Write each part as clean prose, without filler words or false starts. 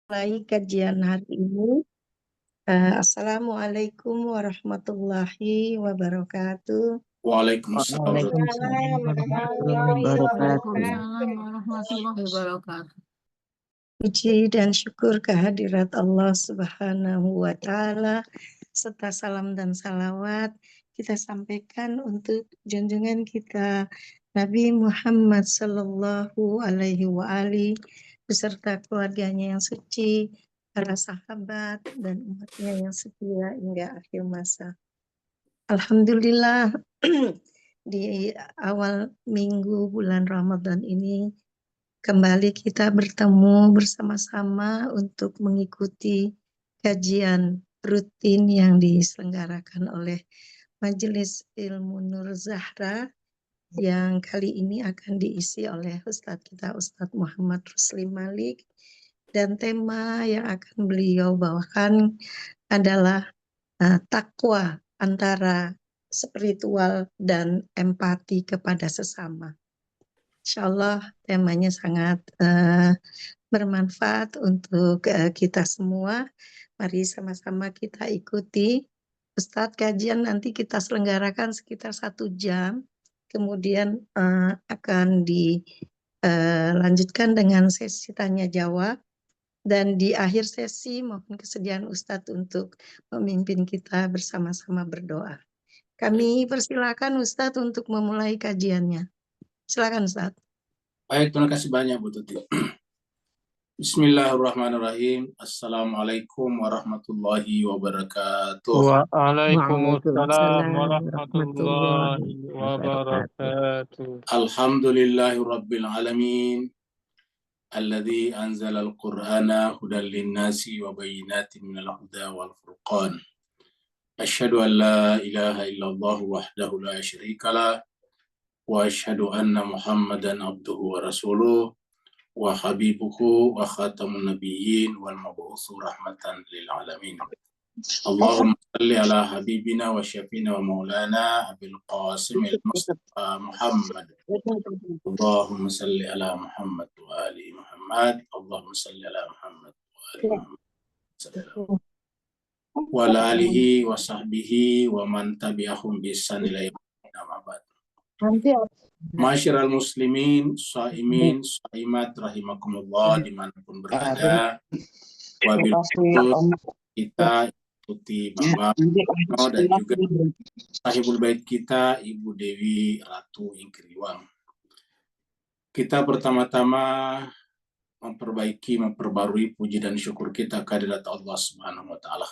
Mulai kajian hari ini. Assalamualaikum warahmatullahi wabarakatuh. Waalaikumsalam. Waalaikumsalam warahmatullahi wabarakatuh. Waalaikumsalam warahmatullahi wabarakatuh. Puji dan syukur kehadirat Allah Subhanahu wa Ta'ala, serta salam dan salawat kita sampaikan untuk junjungan kita Nabi Muhammad Sallallahu Alaihi wa alihi beserta keluarganya yang suci, para sahabat dan umatnya yang setia hingga akhir masa. Alhamdulillah di awal minggu bulan Ramadan ini kembali kita bertemu bersama-sama untuk mengikuti kajian rutin yang diselenggarakan oleh Majelis Ilmu Nur Zahra yang kali ini akan diisi oleh Ustadz kita Ustadz Muhammad Rusli Malik, dan tema yang akan beliau bawakan adalah takwa antara spiritual dan empati kepada sesama. Insya Allah temanya sangat bermanfaat untuk kita semua. Mari sama-sama kita ikuti. Ustadz, kajian nanti kita selenggarakan sekitar 1 jam. Kemudian akan dilanjutkan dengan sesi tanya jawab. Dan di akhir sesi mohon kesediaan Ustadz untuk memimpin kita bersama-sama berdoa. Kami persilakan Ustadz untuk memulai kajiannya. Silakan Ustadz. Baik, terima kasih banyak Bu Tuti. Bismillahirrahmanirrahim. Assalamualaikum warahmatullahi wabarakatuh. Waalaikumsalam warahmatullahi wabarakatuh. Alhamdulillahirabbil alamin. Alladzi anzala al-Qur'ana hudan lin-nasi wa bayyinatin minal huda wal furqan. Asyhadu an la ilaha illallah wahdahu la syarikalah wa asyhadu anna Muhammadan abduhu wa rasuluh wa habibuhu wa khatamun nabiyyin wal mab'utsu rahmatan lil alamin. Allahumma salli ala habibina wa syafina wa maulana Abil Qasim al-Mustafa Muhammad. Allahumma salli ala Muhammad wa ali Muhammad. Allahumma salli ala Muhammad wa ali Muhammad. Wa ala alihi wa sahbihi wa man tabi'ahum bi ihsan ila yaumil qiyamah. Masyiral muslimin, shaimin, shaimat rahimakumullah dimanapun berada. Wabil kita ikuti Bapak dan juga sahibul bait kita Ibu Dewi Ratu Ingkriwang. Kita pertama-tama memperbarui puji dan syukur kita kehadirat Allah Subhanahu wa Ta'ala.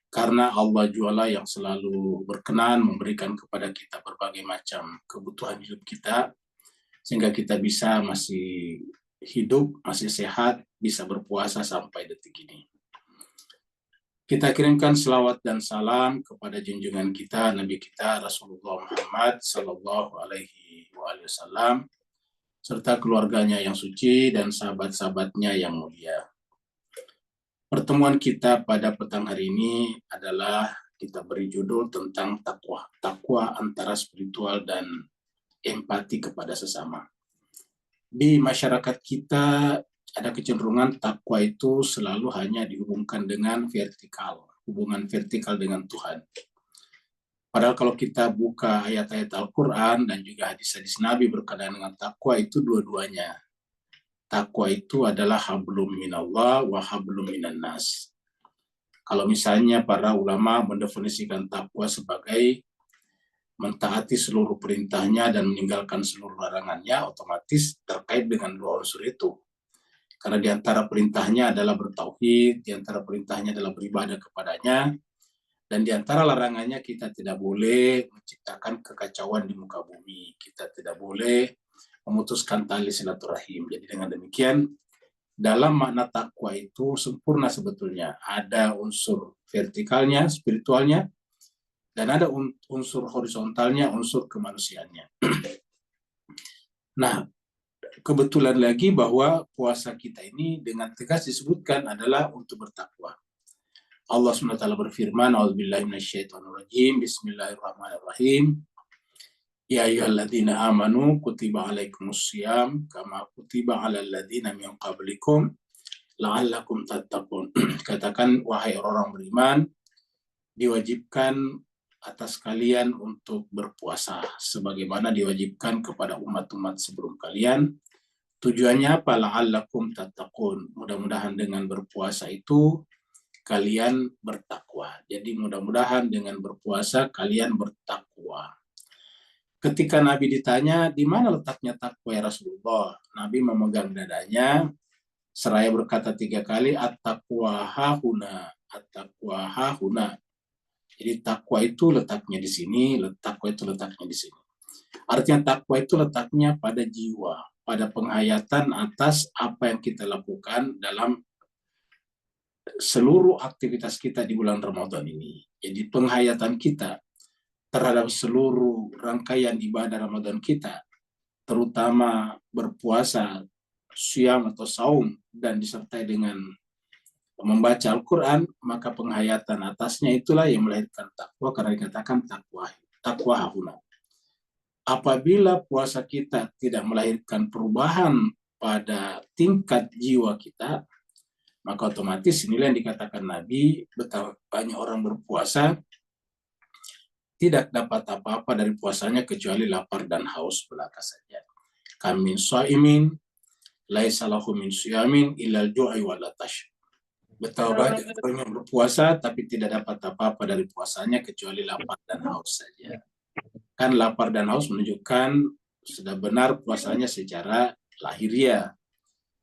Karena Allah jualah yang selalu berkenan memberikan kepada kita berbagai macam kebutuhan hidup kita, sehingga kita bisa masih hidup, masih sehat, bisa berpuasa sampai detik ini. Kita kirimkan selawat dan salam kepada junjungan kita, Nabi kita Rasulullah Muhammad Sallallahu Alaihi Wasallam, serta keluarganya yang suci dan sahabat-sahabatnya yang mulia. Pertemuan kita pada petang hari ini adalah kita beri judul tentang takwa. Takwa antara spiritual dan empati kepada sesama. Di masyarakat kita ada kecenderungan takwa itu selalu hanya dihubungkan dengan vertikal, hubungan vertikal dengan Tuhan. Padahal kalau kita buka ayat-ayat Al-Quran dan juga hadis-hadis Nabi berkenaan dengan takwa, itu dua-duanya. Takwa itu adalah hablum minallah wa hablum minan nas. Kalau misalnya para ulama mendefinisikan takwa sebagai mentaati seluruh perintahnya dan meninggalkan seluruh larangannya, otomatis terkait dengan dua unsur itu. Karena di antara perintahnya adalah bertauhid, di antara perintahnya adalah beribadah kepadanya, dan di antara larangannya kita tidak boleh menciptakan kekacauan di muka bumi. Kita tidak boleh memutuskan tali silaturahim. Jadi dengan demikian, dalam makna takwa itu sempurna sebetulnya. Ada unsur vertikalnya, spiritualnya, dan ada unsur horizontalnya, unsur kemanusiaannya. Nah, kebetulan lagi bahwa puasa kita ini dengan tegas disebutkan adalah untuk bertakwa. Allah SWT berfirman, A'udzubillahi minasyaitonirrajim, Bismillahirrahmanirrahim. Ya ayyuhalladzina amanu kutiba alaikumussyam kama kutiba alal ladzina min qablikum la'allakum tattaqun. Katakan, wahai orang beriman, diwajibkan atas kalian untuk berpuasa sebagaimana diwajibkan kepada umat-umat sebelum kalian. Tujuannya apa? La'allakum tattaqun. Mudah-mudahan dengan berpuasa itu kalian bertakwa. Jadi mudah-mudahan dengan berpuasa kalian bertakwa. Ketika Nabi ditanya, di mana letaknya takwa ya Rasulullah? Nabi memegang dadanya seraya berkata 3 kali, at-taqwa hahuna, at-taqwa hahuna. Jadi takwa itu letaknya di sini, takwa itu letaknya di sini. Artinya takwa itu letaknya pada jiwa, pada penghayatan atas apa yang kita lakukan dalam seluruh aktivitas kita di bulan Ramadan ini. Jadi penghayatan kita terhadap seluruh rangkaian ibadah Ramadan kita, terutama berpuasa, syam atau saum, dan disertai dengan membaca Al-Quran, maka penghayatan atasnya itulah yang melahirkan takwa, karena dikatakan takwa hahuna. Apabila puasa kita tidak melahirkan perubahan pada tingkat jiwa kita, maka otomatis inilah yang dikatakan Nabi, betapa banyak orang berpuasa tidak dapat apa-apa dari puasanya kecuali lapar dan haus belaka saja. Kamin sha'imin laisa lahu min siyamin illal ju'i wal atash. Betapa banyak orang yang berpuasa tapi tidak dapat apa-apa dari puasanya kecuali lapar dan haus saja. Kan lapar dan haus menunjukkan sudah benar puasanya secara lahiriah,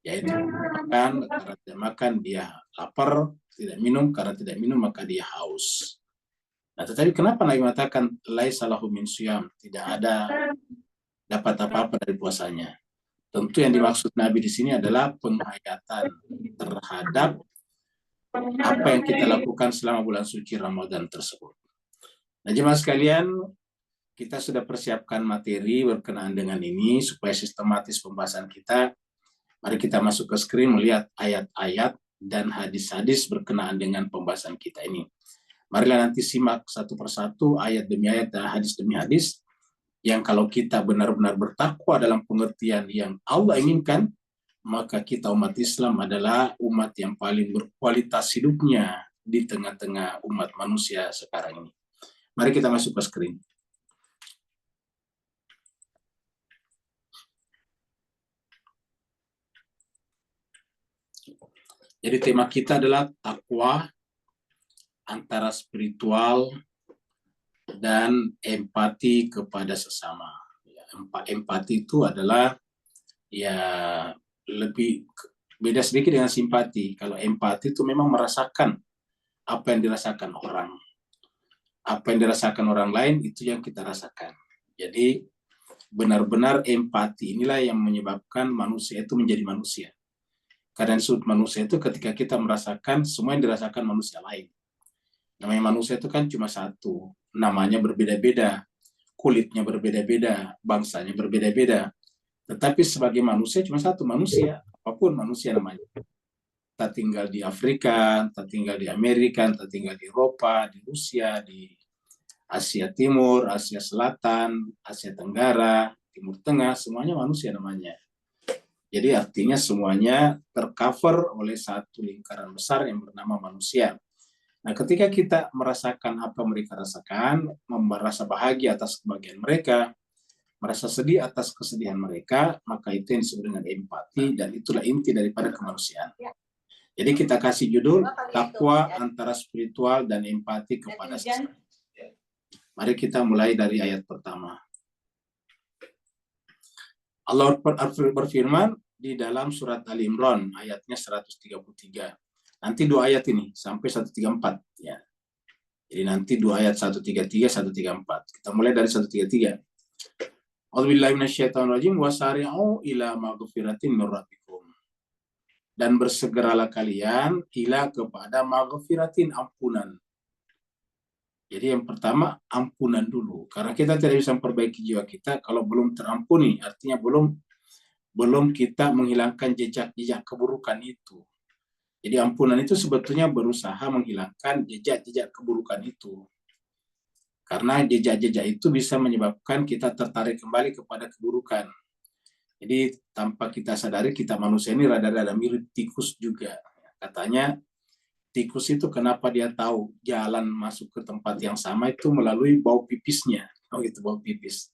yaitu makan, karena tidak makan dia lapar, tidak minum, karena tidak minum maka dia haus. Nah, tetapi kenapa Nabi mengatakan laisa lahu min siyam, tidak ada dapat apa-apa dari puasanya? Tentu yang dimaksud Nabi di sini adalah penghayatan terhadap apa yang kita lakukan selama bulan suci Ramadan tersebut. Nah, jemaah sekalian, kita sudah persiapkan materi berkenaan dengan ini supaya sistematis pembahasan kita. Mari kita masuk ke screen melihat ayat-ayat dan hadis-hadis berkenaan dengan pembahasan kita ini. Marilah nanti simak satu persatu, ayat demi ayat dan hadis demi hadis, yang kalau kita benar-benar bertakwa dalam pengertian yang Allah inginkan, maka kita umat Islam adalah umat yang paling berkualitas hidupnya di tengah-tengah umat manusia sekarang ini. Mari kita masuk ke screen. Jadi tema kita adalah takwa antara spiritual dan empati kepada sesama. Empati itu adalah lebih beda sedikit dengan simpati. Kalau empati itu memang merasakan apa yang dirasakan orang. Apa yang dirasakan orang lain itu yang kita rasakan. Jadi benar-benar empati inilah yang menyebabkan manusia itu menjadi manusia. Keadaan sudut manusia itu ketika kita merasakan semua yang dirasakan manusia lain. Namanya manusia itu kan cuma satu, namanya berbeda-beda, kulitnya berbeda-beda, bangsanya berbeda-beda. Tetapi sebagai manusia cuma satu manusia, apapun manusia namanya. Kita tinggal di Afrika, kita tinggal di Amerika, kita tinggal di Eropa, di Rusia, di Asia Timur, Asia Selatan, Asia Tenggara, Timur Tengah, semuanya manusia namanya. Jadi artinya semuanya tercover oleh satu lingkaran besar yang bernama manusia. Nah, ketika kita merasakan apa mereka rasakan, merasa bahagia atas kebahagiaan mereka, merasa sedih atas kesedihan mereka, maka itu yang disebut dengan empati, dan itulah inti daripada kemanusiaan. Jadi kita kasih judul, takwa antara spiritual dan empati kepada sesama. Mari kita mulai dari ayat pertama. Allah berfirman di dalam surat Ali Imran, ayatnya 133. Nanti 2 ayat ini sampai 134 ya. Jadi nanti 2 ayat 133 134. Kita mulai dari 133. A'udzubillahi minasyaitonirrajim wasari'u ila maghfiratin mir rabbikum. Dan bersegeralah kalian ila kepada maghfiratin, ampunan. Jadi yang pertama ampunan dulu, karena kita tidak bisa memperbaiki jiwa kita kalau belum terampuni, artinya belum kita menghilangkan jejak-jejak keburukan itu. Jadi ampunan itu sebetulnya berusaha menghilangkan jejak-jejak keburukan itu. Karena jejak-jejak itu bisa menyebabkan kita tertarik kembali kepada keburukan. Jadi tanpa kita sadari kita manusia ini rada-rada mirip tikus juga. Katanya tikus itu kenapa dia tahu jalan masuk ke tempat yang sama itu melalui bau pipisnya. Oh itu bau pipis.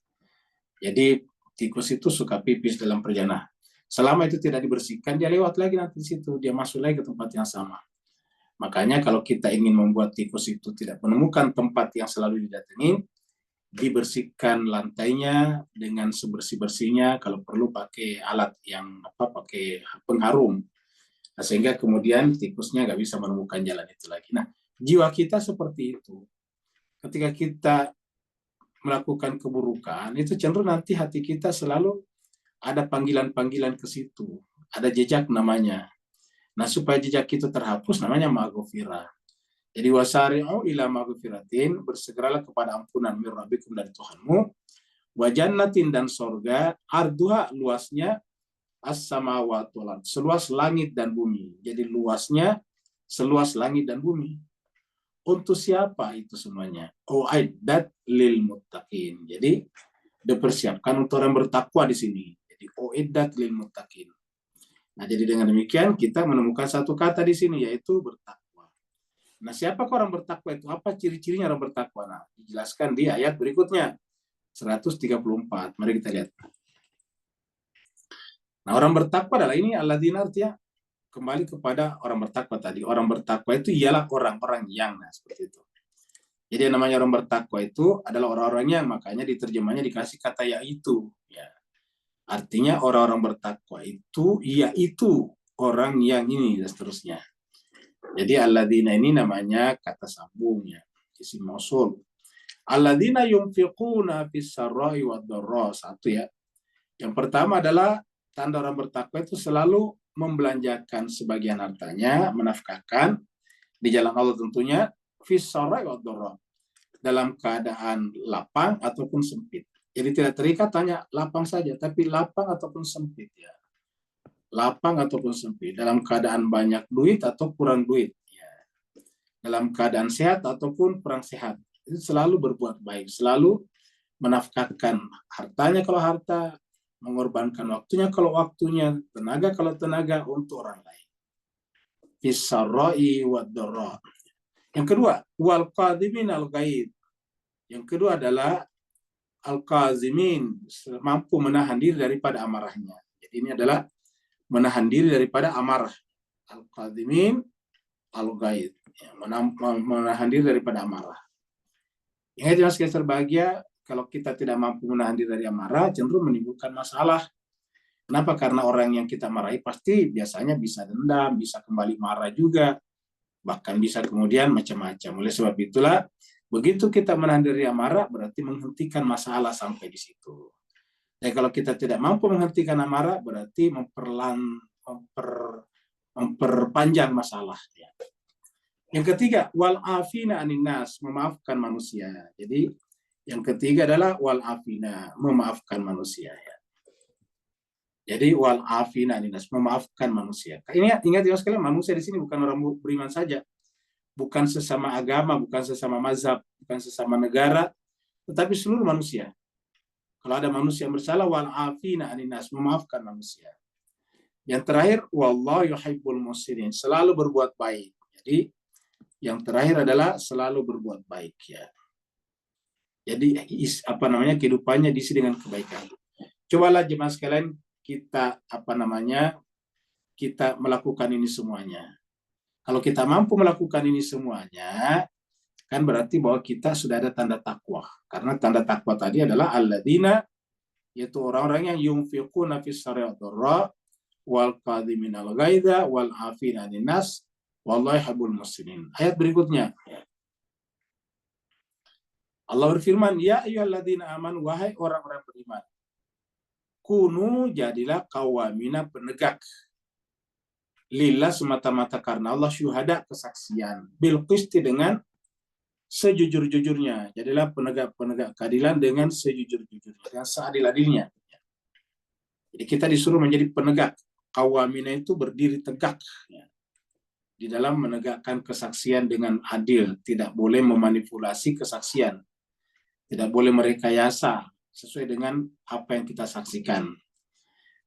Jadi tikus itu suka pipis dalam perjalanan. Selama itu tidak dibersihkan, dia lewat lagi nanti di situ, dia masuk lagi ke tempat yang sama. Makanya kalau kita ingin membuat tikus itu tidak menemukan tempat yang selalu didatangi, dibersihkan lantainya dengan sebersih-bersihnya, kalau perlu pakai alat yang pakai pengharum. Nah, sehingga kemudian tikusnya nggak bisa menemukan jalan itu lagi. Nah, jiwa kita seperti itu. Ketika kita melakukan keburukan, itu cenderung nanti hati kita selalu ada panggilan-panggilan ke situ. Ada jejak namanya. Nah, supaya jejak itu terhapus, namanya maghfirah. Jadi wasari'u ila maghfiratin, bersegeralah kepada ampunan mir rabbikum dari Tuhanmu, wa jannatin dan sorga, arduha luasnya, as-samawati wal ardh, seluas langit dan bumi. Jadi luasnya seluas langit dan bumi. Untuk siapa itu semuanya? U'iddat lil muttaqin. Jadi dipersiapkan untuk orang bertakwa di sini. Jadi u'iddat lil muttaqin. Nah, jadi dengan demikian kita menemukan satu kata di sini, yaitu bertakwa. Nah, siapa orang bertakwa itu? Apa ciri-cirinya orang bertakwa? Nah, dijelaskan di ayat berikutnya, 134. Mari kita lihat. Nah, orang bertakwa adalah ini alladzina, artinya kembali kepada orang bertakwa tadi. Orang bertakwa itu ialah orang-orang yang, nah seperti itu. Jadi yang namanya orang bertakwa itu adalah orang-orang yang, makanya diterjemahnya dikasih kata yaitu. Ya. Artinya orang-orang bertakwa itu, yaitu orang yang ini, dan seterusnya. Jadi alladzina ini namanya kata sambungnya, isim mausul. Alladzina yunfiquna fis sarra'i wad dharra, satu ya. Yang pertama adalah tanda orang bertakwa itu selalu membelanjakan sebagian hartanya, menafkahkan di jalan Allah tentunya, fis sarra'i wad dharra, dalam keadaan lapang ataupun sempit. Jadi tidak terikat hanya lapang saja, tapi lapang ataupun sempit ya. Lapang ataupun sempit, dalam keadaan banyak duit atau kurang duit ya. Dalam keadaan sehat ataupun kurang sehat. Itu selalu berbuat baik, selalu menafkahkan hartanya kalau harta, mengorbankan waktunya kalau waktunya, tenaga kalau tenaga untuk orang lain. Fis-sarra'i wad-dharra. Yang kedua, wal qadhimin al-ghaidh. Yang kedua adalah al-qazimin, mampu menahan diri daripada amarahnya. Jadi ini adalah menahan diri daripada amarah. Al-qazimin al-ghaidh, menahan diri daripada amarah. Ingat ya, sekalian terbahagia, kalau kita tidak mampu menahan diri dari amarah, cenderung menimbulkan masalah. Kenapa? Karena orang yang kita marahi pasti biasanya bisa dendam, bisa kembali marah juga, bahkan bisa kemudian macam-macam. Oleh sebab itulah, begitu kita menahan diri amarah, berarti menghentikan masalah sampai di situ. Dan kalau kita tidak mampu menghentikan amarah, berarti memperpanjang masalah. Yang ketiga, wal afina anin nas, memaafkan manusia. Jadi yang ketiga adalah wal afina, memaafkan manusia. Ya. Jadi wal afina anin nas, memaafkan manusia. Ini ingat ya sekalian, manusia di sini bukan orang beriman saja, bukan sesama agama, bukan sesama mazhab, bukan sesama negara, tetapi seluruh manusia. Kalau ada manusia yang bersalah, wal afina anin nas, memaafkan manusia. Yang terakhir, wallahu yuhibbul muhsinin, selalu berbuat baik. Jadi yang terakhir adalah selalu berbuat baik ya. Jadi kehidupannya diisi dengan kebaikan. Cobalah jemaah sekalian kita kita melakukan ini semuanya. Kalau kita mampu melakukan ini semuanya, kan berarti bahwa kita sudah ada tanda takwa. Karena tanda takwa tadi adalah alladzina, yaitu orang-orang yang yunfiquna fis sarra'i wad dharra wal qadhimin al ghaidha wal afina 'anil nas wallahu yuhibbul muhsinin. Ayat berikutnya. Allah berfirman, ya ayyuhalladzina amanu, wahai orang-orang beriman. Kunu, jadilah qawamina, penegak. Lillah, semata-mata karena Allah, syuhada, kesaksian. Bil qisti, dengan sejujur-jujurnya. Jadilah penegak keadilan dengan sejujur-jujurnya, dengan seadil-adilnya. Jadi kita disuruh menjadi penegak. Qawamina itu berdiri tegak. Ya. Di dalam menegakkan kesaksian dengan adil, tidak boleh memanipulasi kesaksian, tidak boleh merekayasa sesuai dengan apa yang kita saksikan.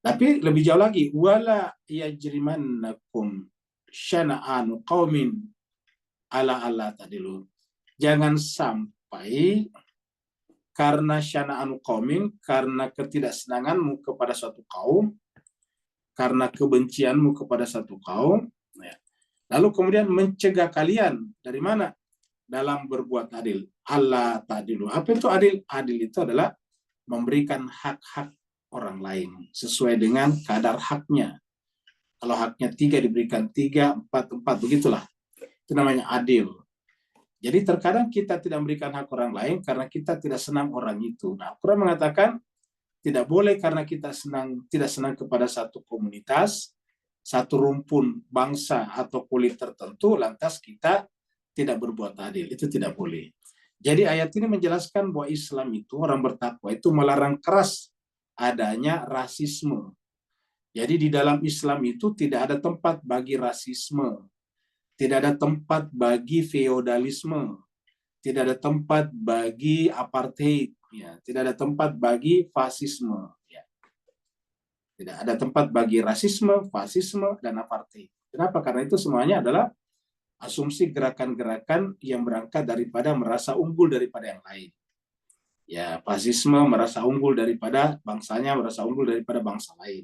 Tapi lebih jauh lagi, wala yajrimannakum syana'anu qaumin ala alla tadilu. Jangan sampai karena syana'anu qaumin, karena ketidaksenanganmu kepada suatu kaum, karena kebencianmu kepada satu kaum, ya, lalu kemudian mencegah kalian dari mana? Dalam berbuat adil. Allah ta'dilu. Apa itu adil? Adil itu adalah memberikan hak-hak orang lain sesuai dengan kadar haknya. Kalau haknya 3 diberikan 3, 4, begitulah. Itu namanya adil. Jadi terkadang kita tidak memberikan hak orang lain karena kita tidak senang orang itu. Nah, Al-Quran mengatakan tidak boleh karena kita tidak senang kepada satu komunitas, satu rumpun bangsa atau kulit tertentu, lantas kita tidak berbuat adil. Itu tidak boleh. Jadi ayat ini menjelaskan bahwa Islam itu, orang bertakwa itu melarang keras adanya rasisme. Jadi di dalam Islam itu tidak ada tempat bagi rasisme, tidak ada tempat bagi feodalisme, tidak ada tempat bagi apartheid, ya, tidak ada tempat bagi fasisme, ya. Tidak ada tempat bagi rasisme, fasisme, dan apartheid. Kenapa? Karena itu semuanya adalah asumsi gerakan-gerakan yang berangkat daripada merasa unggul daripada yang lain. Ya, fasisme merasa unggul daripada bangsanya, merasa unggul daripada bangsa lain.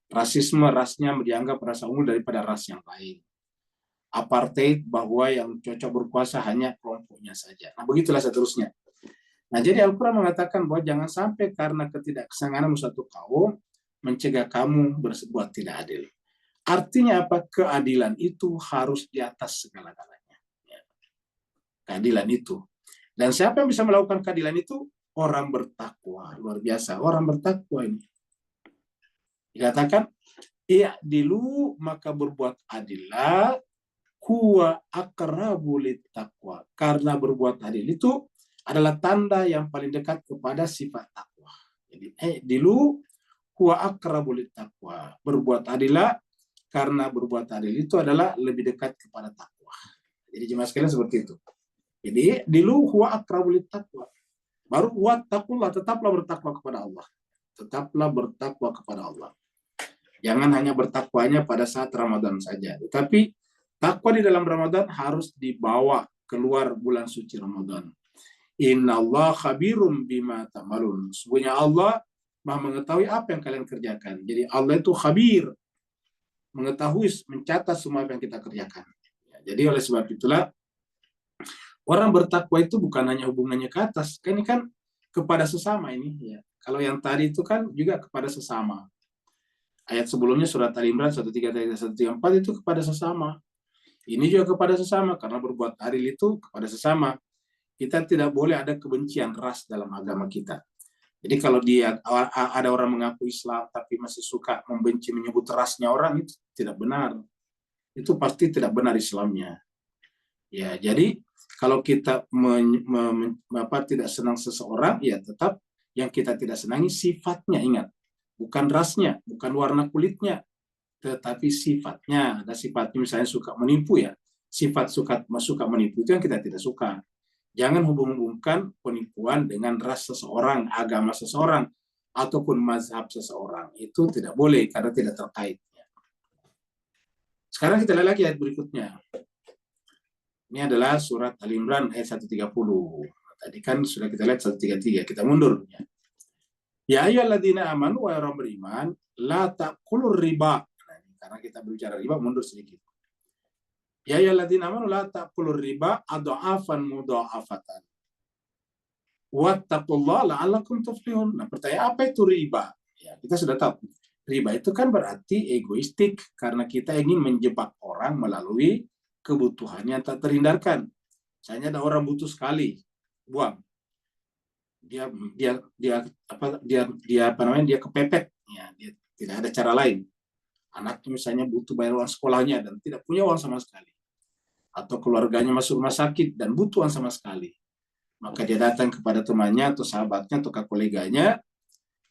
Rasisme, rasnya dianggap merasa unggul daripada ras yang lain. Apartheid, bahwa yang cocok berkuasa hanya kelompoknya saja. Nah, begitulah seterusnya. Nah, jadi Al-Quran mengatakan bahwa jangan sampai karena ketidaksenangan satu kaum mencegah kamu berbuat tidak adil. Artinya apa? Keadilan itu harus di atas segala-galanya. Keadilan itu. Dan siapa yang bisa melakukan keadilan itu? Orang bertakwa. Luar biasa. Orang bertakwa ini. Dikatakan, i'dilu, maka berbuat adillah, huwa aqrabu littaqwa. Karena berbuat adil itu adalah tanda yang paling dekat kepada sifat takwa. Jadi, i'dilu, huwa aqrabu littaqwa. Berbuat adillah, karena berbuat adil itu adalah lebih dekat kepada takwa. Jadi jemaah sekalian seperti itu. Jadi dilu huwa aqrabu littaqwa. Baru wattaqullah, tetaplah bertakwa kepada Allah. Tetaplah bertakwa kepada Allah. Jangan hanya bertakwanya pada saat Ramadan saja, tetapi takwa di dalam Ramadan harus dibawa keluar bulan suci Ramadan. Innallaha khabirum bima ta'malun. Sesungguhnya Allah Maha mengetahui apa yang kalian kerjakan. Jadi Allah itu khabir, mengetahui, mencatat semua yang kita kerjakan. Ya, jadi oleh sebab itulah orang bertakwa itu bukan hanya hubungannya ke atas, kan ini kan kepada sesama ini. Ya. Kalau yang tadi itu kan juga kepada sesama. Ayat sebelumnya surat Al-Imran 133-134 itu kepada sesama. Ini juga kepada sesama karena berbuat adil itu kepada sesama. Kita tidak boleh ada kebencian ras dalam agama kita. Jadi kalau ada orang mengaku Islam tapi masih suka membenci, menyebut rasnya orang, itu tidak benar. Itu pasti tidak benar Islamnya. Ya, jadi kalau kita tidak senang seseorang, ya tetap yang kita tidak senangi sifatnya, ingat. Bukan rasnya, bukan warna kulitnya, tetapi sifatnya. Ada sifatnya misalnya suka menipu, ya. Sifat suka menipu itu yang kita tidak suka. Jangan hubung-hubungkan penipuan dengan ras seseorang, agama seseorang, ataupun mazhab seseorang. Itu tidak boleh karena tidak terkait. Sekarang kita lihat lagi ayat berikutnya. Ini adalah surat Al-Imran ayat 130. Tadi kan sudah kita lihat 133. Kita mundur. Ya ayyuhalladzina amanu, wa orang beriman, la ta'kulur riba. Nah, karena kita berbicara riba, mundur sedikit. Ya ayyuhalladzina amanu la ta'kulur riba adha'afan mudha'afatan. Wattaqullaha la'allakum tuflihun. Nah, pertanyaan apa itu riba? Ya, kita sudah tahu. Riba itu kan berarti egoistik karena kita ingin menjebak orang melalui kebutuhan yang tak terhindarkan. Misalnya ada orang butuh sekali, buang. Dia kepepet, ya, dia tidak ada cara lain. Anaknya misalnya butuh bayar uang sekolahnya dan tidak punya uang sama sekali. Atau keluarganya masuk rumah sakit dan butuh uang sama sekali. Maka dia datang kepada temannya atau sahabatnya atau koleganya,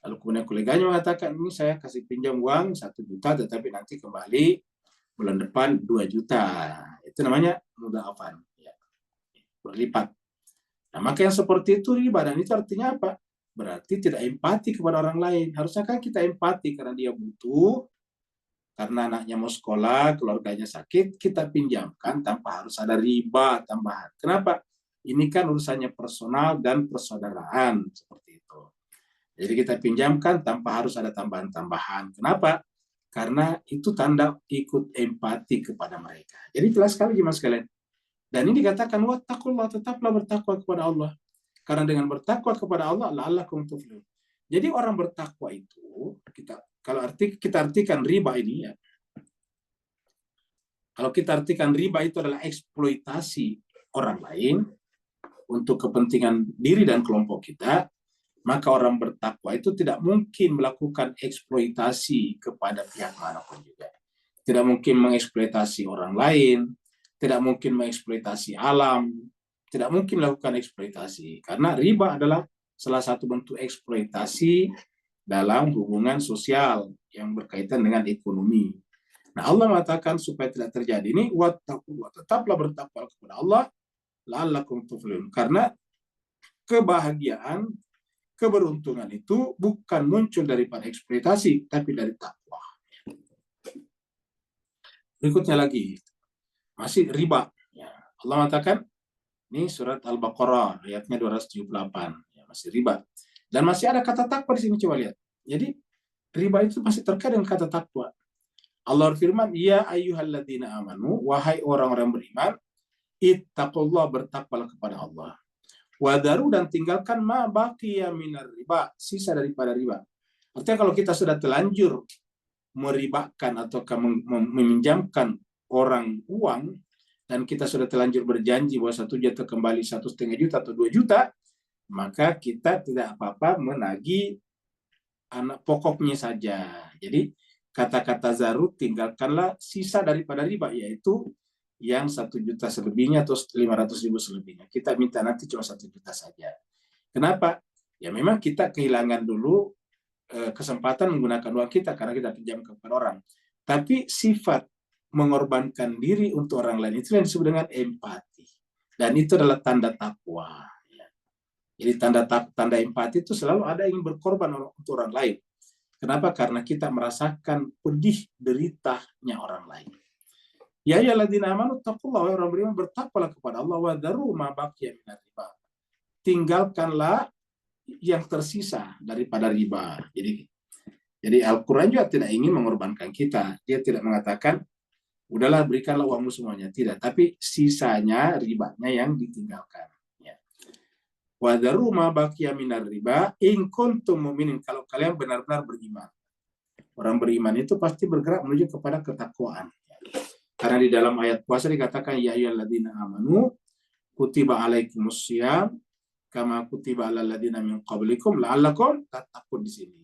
lalu kemudian koleganya mengatakan, ini saya kasih pinjam uang 1 juta, tetapi nanti kembali bulan depan 2 juta. Itu namanya mudha'afan, ya, berlipat. Nah, maka yang seperti itu riba, dan itu artinya apa? berarti tidak empati kepada orang lain. Harusnya kan kita empati karena dia butuh, karena anaknya mau sekolah, keluarganya sakit, kita pinjamkan tanpa harus ada riba tambahan. Kenapa? Ini kan urusannya personal dan persaudaraan, seperti itu. Jadi kita pinjamkan tanpa harus ada tambahan-tambahan. Kenapa? Karena itu tanda ikut empati kepada mereka. Jadi jelas sekali jemaah sekalian. Dan ini dikatakan wattaqullah, tetaplah bertakwa kepada Allah. Karena dengan bertakwa kepada Allah, la'allakum tuflihun. Jadi orang bertakwa itu, kita artikan riba ini ya. Kalau kita artikan riba itu adalah eksploitasi orang lain untuk kepentingan diri dan kelompok kita, maka orang bertakwa itu tidak mungkin melakukan eksploitasi kepada pihak manapun juga. Tidak mungkin mengeksploitasi orang lain, tidak mungkin mengeksploitasi alam, tidak mungkin melakukan eksploitasi. Karena riba adalah salah satu bentuk eksploitasi dalam hubungan sosial yang berkaitan dengan ekonomi. Nah, Allah mengatakan supaya tidak terjadi ini, wattaqullah, tetaplah bertakwa kepada Allah, la'allakum tuflihun. Karena kebahagiaan, keberuntungan itu bukan muncul daripada eksploitasi, tapi dari takwa. Berikutnya lagi, masih riba. Ya, Allah mengatakan, ini surat Al-Baqarah, ayatnya 278. Ya, masih riba. Dan masih ada kata takwa di sini, coba lihat. Jadi, riba itu masih terkait dengan kata takwa. Allah berfirman, ya ayyuhalladzina amanu, wahai orang-orang beriman, ittaqullah, bertakwalah kepada Allah. Wadaru, dan tinggalkan ma baqiya minar riba, sisa daripada riba. Artinya kalau kita sudah terlanjur meribakan atau meminjamkan orang uang, dan kita sudah terlanjur berjanji bahwa 1 juta kembali 1,5 juta atau 2 juta, maka kita tidak apa-apa menagih anak pokoknya saja. Jadi kata-kata zaru, tinggalkanlah sisa daripada riba, yaitu yang 1 juta selebihnya atau 500.000 selebihnya. Kita minta nanti cuma 1 juta saja. Kenapa? Ya memang kita kehilangan dulu kesempatan menggunakan uang kita karena kita pinjam kepada orang. Tapi sifat mengorbankan diri untuk orang lain itu yang disebut dengan empati. Dan itu adalah tanda takwa. Jadi tanda empati itu selalu ada yang berkorban untuk orang lain. Kenapa? Karena kita merasakan pedih deritanya orang lain. Ya ayyuhalladzina amanu taqullaha, orang beriman bertakwalah kepada Allah, wa daru ma baqiya minar riba. Tinggalkanlah yang tersisa daripada riba. Jadi Al-Qur'an juga tidak ingin mengorbankan kita. Dia tidak mengatakan udahlah berikanlah uangmu semuanya, tidak, tapi sisanya ribanya yang ditinggalkan. Ya. Wa daru ma baqiya minar riba in kuntum mu'minin, kalau kalian benar-benar beriman. Orang beriman itu pasti bergerak menuju kepada ketakwaan. Karena di dalam ayat puasa dikatakan ya ayyuhalladzina amanu kutiba alaikumussyam kama kutiba alal ladzina min qablikum la'allakum tattaqun di sini.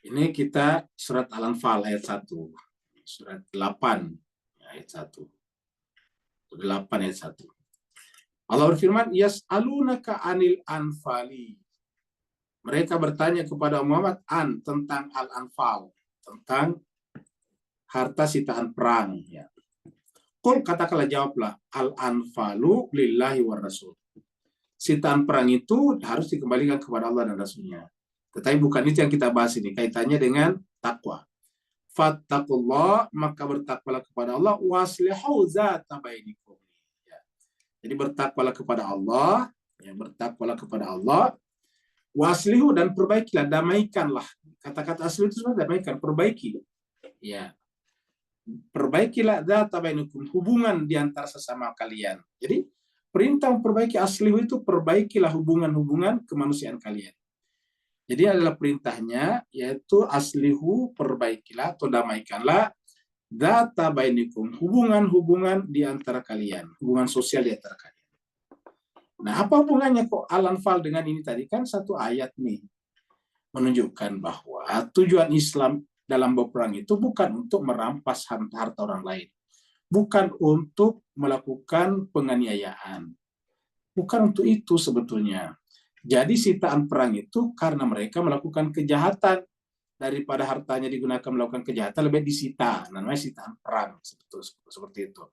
Ini kita surat Al-Anfal ayat 1. Surat 8 ayat 1. 8 ayat 1. Allah berfirman, yas'alunaka anil anfali. Mereka bertanya kepada Muhammad tentang Al-Anfal, tentang harta sitaan perang. Ya. Qul, katakanlah, jawablah, al-anfalu lillahi wa rasul. Sitaan perang itu harus dikembalikan kepada Allah dan Rasulnya. Tetapi bukan itu yang kita bahas ini, kaitannya dengan takwa. Fattaqullah, maka bertakwalah kepada Allah, waslihu zata bainikum. Ya. Jadi bertakwalah kepada Allah, ya, bertakwalah kepada Allah, waslihu, dan perbaikilah, damaikanlah. Kata-kata asli itu sebenarnya damaikan, perbaiki. Ya. Perbaikilah dzata bainakum, hubungan di antara sesama kalian. Jadi perintah memperbaiki aslihu itu perbaikilah hubungan-hubungan kemanusiaan kalian. Jadi adalah perintahnya yaitu aslihu, perbaikilah atau damaikanlah dzata bainakum, hubungan-hubungan di antara kalian, hubungan sosial di antara kalian. Nah, apa hubungannya kok Al-Anfal dengan ini tadi? Kan satu ayat nih menunjukkan bahwa tujuan Islam dalam berperang itu bukan untuk merampas harta orang lain, bukan untuk melakukan penganiayaan, bukan untuk itu sebetulnya. Jadi sitaan perang itu karena mereka melakukan kejahatan, daripada hartanya digunakan melakukan kejahatan lebih disita, namanya sitaan perang, seperti itu.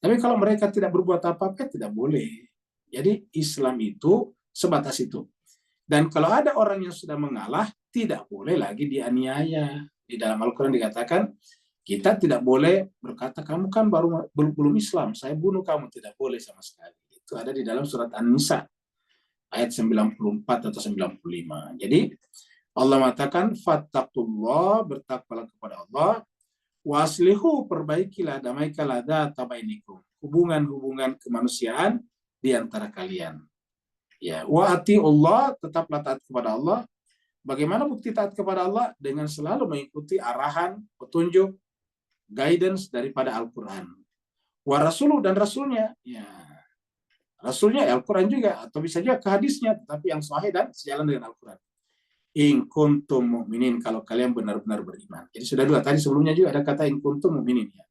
Tapi kalau mereka tidak berbuat apa-apa tidak boleh. Jadi Islam itu sebatas itu. Dan kalau ada orang yang sudah mengalah, tidak boleh lagi dianiaya. Di dalam Al-Quran dikatakan, kita tidak boleh berkata, kamu kan belum Islam, saya bunuh kamu. Tidak boleh sama sekali. Itu ada di dalam surat An-Nisa, ayat 94 atau 95. Jadi, Allah mengatakan, fattaqullah, bertakwalah kepada Allah, waslihu, perbaikilah, damaikanlah dzata bainikum, hubungan-hubungan kemanusiaan di antara kalian. Ya, wa atiullah, tetaplah taat kepada Allah. Bagaimana bukti taat kepada Allah? Dengan selalu mengikuti arahan, petunjuk, guidance daripada Al-Quran. Wa rasuluh, dan rasulnya. Ya, rasulnya Al-Quran juga, atau bisa juga ke hadisnya, tetapi yang sahih dan sejalan dengan Al-Quran. In kuntum mu'minin, kalau kalian benar-benar beriman. Jadi sudah dua, tadi sebelumnya juga ada kata in kuntum mu'minin. Ya.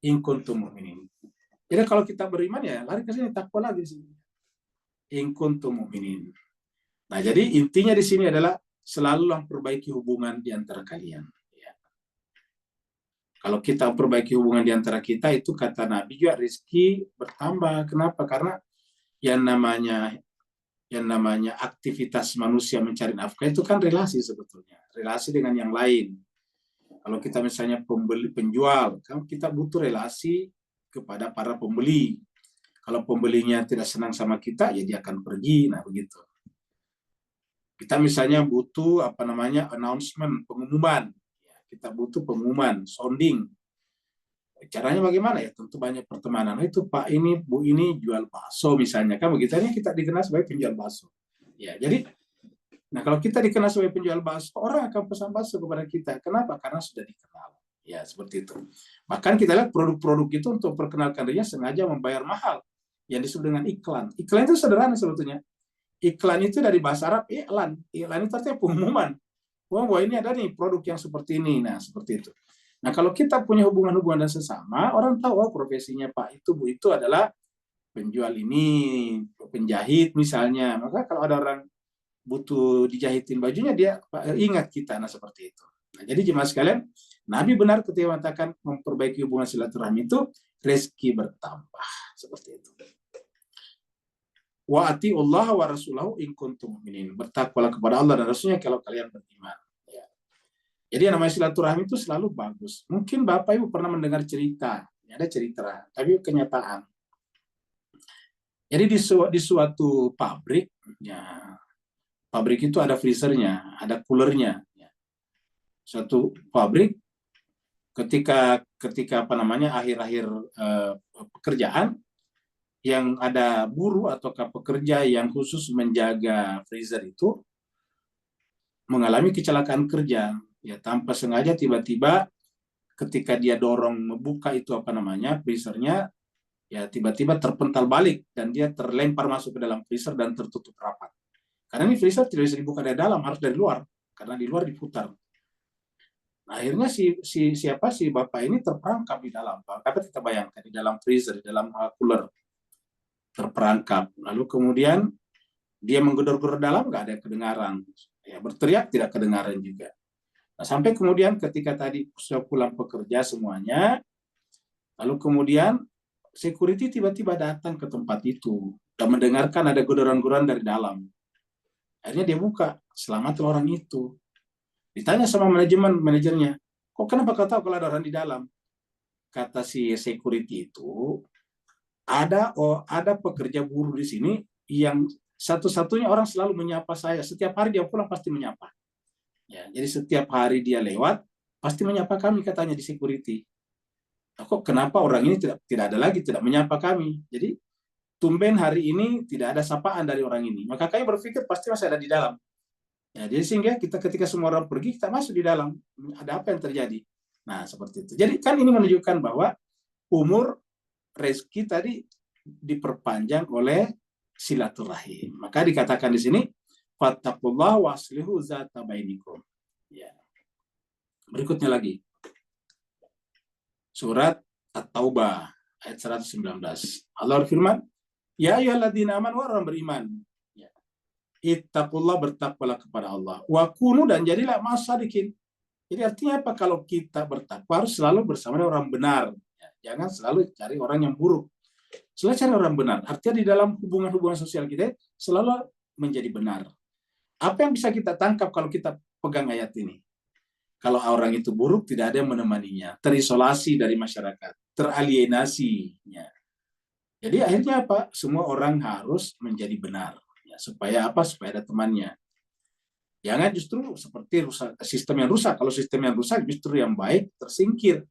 In kuntum mu'minin. Jadi kalau kita beriman ya lari ke sini, takwa lagi di sini. In kuntum mu'minin. Nah, jadi intinya di sini adalah selalu memperbaiki hubungan di antara kalian. Ya. Kalau kita perbaiki hubungan di antara kita, itu kata Nabi juga rezeki bertambah. Kenapa? Karena yang namanya aktivitas manusia mencari nafkah itu kan relasi sebetulnya. Relasi dengan yang lain. Kalau kita misalnya penjual, kan kita butuh relasi kepada para pembeli. Kalau pembelinya tidak senang sama kita, ya dia akan pergi. Nah, begitu. Kita misalnya butuh announcement, pengumuman. Ya, kita butuh pengumuman, sounding. Caranya bagaimana ya? Tentu banyak pertemanan. Itu Pak ini, Bu ini jual bakso misalnya. Kan begitu, ini kita dikenal sebagai penjual bakso. Ya, jadi, nah kalau kita dikenal sebagai penjual bakso, orang akan pesan bakso kepada kita. Kenapa? Karena sudah dikenal. Ya, seperti itu. Bahkan kita lihat produk-produk itu untuk perkenalkan dirinya sengaja membayar mahal. Yang disebut dengan iklan. Iklan itu sederhana sebetulnya. Iklan itu dari bahasa Arab, iklan. Iklan itu artinya pengumuman. Wah, ini ada nih produk yang seperti ini. Nah, seperti itu. Nah, kalau kita punya hubungan-hubungan dan sesama, orang tahu, oh, profesinya Pak itu, Bu itu adalah penjual ini, penjahit misalnya. Maka kalau ada orang butuh dijahitin bajunya, dia ingat kita. Nah, seperti itu. Nah, jadi jemaah sekalian, Nabi benar ketika mengatakan memperbaiki hubungan silaturahmi itu rezeki bertambah. Seperti itu. Wa atiullah wa rasulahu in kuntum mu'minin. Bertakwalah kepada Allah dan Rasulnya kalau kalian beriman. Ya. Jadi yang namanya silaturahmi itu selalu bagus. Mungkin Bapak Ibu pernah mendengar cerita. Ada cerita, tapi kenyataan. Jadi di suatu pabrik, ya, pabrik itu ada freezernya, ada coolernya. Ya. Suatu pabrik ketika akhir-akhir pekerjaan, yang ada buruh atau pekerja yang khusus menjaga freezer itu mengalami kecelakaan kerja. Ya, tanpa sengaja tiba-tiba ketika dia dorong membuka itu freezernya, ya tiba-tiba terpental balik dan dia terlempar masuk ke dalam freezer dan tertutup rapat. Karena ini freezer tidak bisa dibuka dari dalam, harus dari luar, karena di luar diputar. Nah, akhirnya si bapak ini terperangkap di dalam. Apa kita bayangkan di dalam freezer, di dalam cooler, terperangkap. Lalu kemudian dia menggedor-gedor dalam, nggak ada kedengaran. Ya, berteriak tidak kedengaran juga. Nah, sampai kemudian ketika tadi sudah pulang pekerja semuanya, lalu kemudian security tiba-tiba datang ke tempat itu dan mendengarkan ada gedoran-gedoran dari dalam. Akhirnya dia buka, selamat orang itu. Ditanya sama manajernya, kok kenapa kau tahu kalau ada orang di dalam? Kata si security itu, ada pekerja buruh di sini yang satu-satunya orang selalu menyapa saya. Setiap hari dia pulang pasti menyapa. Ya, jadi setiap hari dia lewat pasti menyapa kami, katanya di security. Nah, kok kenapa orang ini tidak ada lagi, tidak menyapa kami? Jadi tumben hari ini tidak ada sapaan dari orang ini. Maka kami berpikir pasti masih ada di dalam. Ya, jadi sehingga kita ketika semua orang pergi, kita masuk di dalam. Ada apa yang terjadi? Nah, seperti itu. Jadi kan ini menunjukkan bahwa umur rezeki tadi diperpanjang oleh silaturahim. Maka dikatakan di sini, fattaqullah waslihu dzata bainikum. Ya. Berikutnya lagi. Surat At-Taubah ayat 119. Allah berfirman, ya ayyuhalladzina amanu, orang beriman. Ya. Ittaqullah, bertakwalah kepada Allah. Wa kunu, dan jadilah ma'as-shadiqin. Jadi artinya apa? Kalau kita bertakwa harus selalu bersama orang benar. Jangan selalu cari orang yang buruk. Selalu cari orang benar. Artinya di dalam hubungan-hubungan sosial kita selalu menjadi benar. Apa yang bisa kita tangkap kalau kita pegang ayat ini? Kalau orang itu buruk, tidak ada yang menemaninya, terisolasi dari masyarakat, teralienasinya. Jadi akhirnya apa? Semua orang harus menjadi benar. Ya, supaya apa? Supaya ada temannya. Jangan justru seperti rusak, sistem yang rusak. Kalau sistem yang rusak, justru yang baik tersingkir.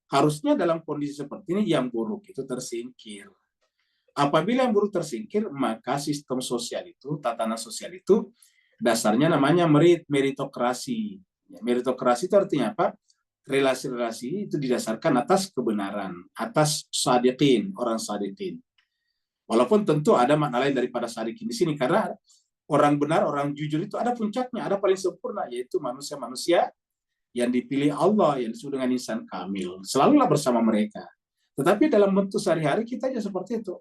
Harusnya dalam kondisi seperti ini, yang buruk itu tersingkir. Apabila yang buruk tersingkir, maka sistem sosial itu, tatanan sosial itu, dasarnya namanya meritokrasi. Meritokrasi itu artinya apa? Relasi-relasi itu didasarkan atas kebenaran, atas sadiqin, orang sadiqin. Walaupun tentu ada makna lain daripada sadiqin di sini, karena orang benar, orang jujur itu ada puncaknya, ada paling sempurna, yaitu manusia-manusia yang dipilih Allah, yang disebut dengan insan kamil. Selalulah bersama mereka. Tetapi dalam bentuk sehari-hari kita aja seperti itu.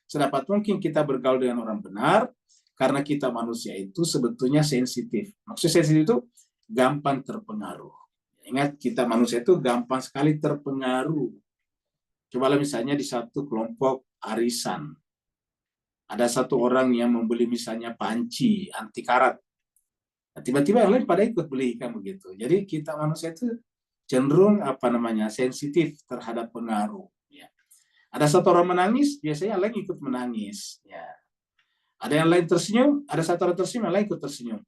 Sedapat mungkin kita bergaul dengan orang benar, karena kita manusia itu sebetulnya sensitif. Maksudnya sensitif itu gampang terpengaruh. Ingat, kita manusia itu gampang sekali terpengaruh. Cobalah misalnya di satu kelompok arisan. Ada satu orang yang membeli misalnya panci, anti karat. Nah, tiba-tiba yang lain pada ikut beli, kan begitu. Jadi kita manusia itu cenderung sensitif terhadap pengaruh. Ya. Ada satu orang menangis, biasanya yang lain ikut menangis. Ya. Ada yang lain tersenyum, ada satu orang tersenyum, yang lain ikut tersenyum.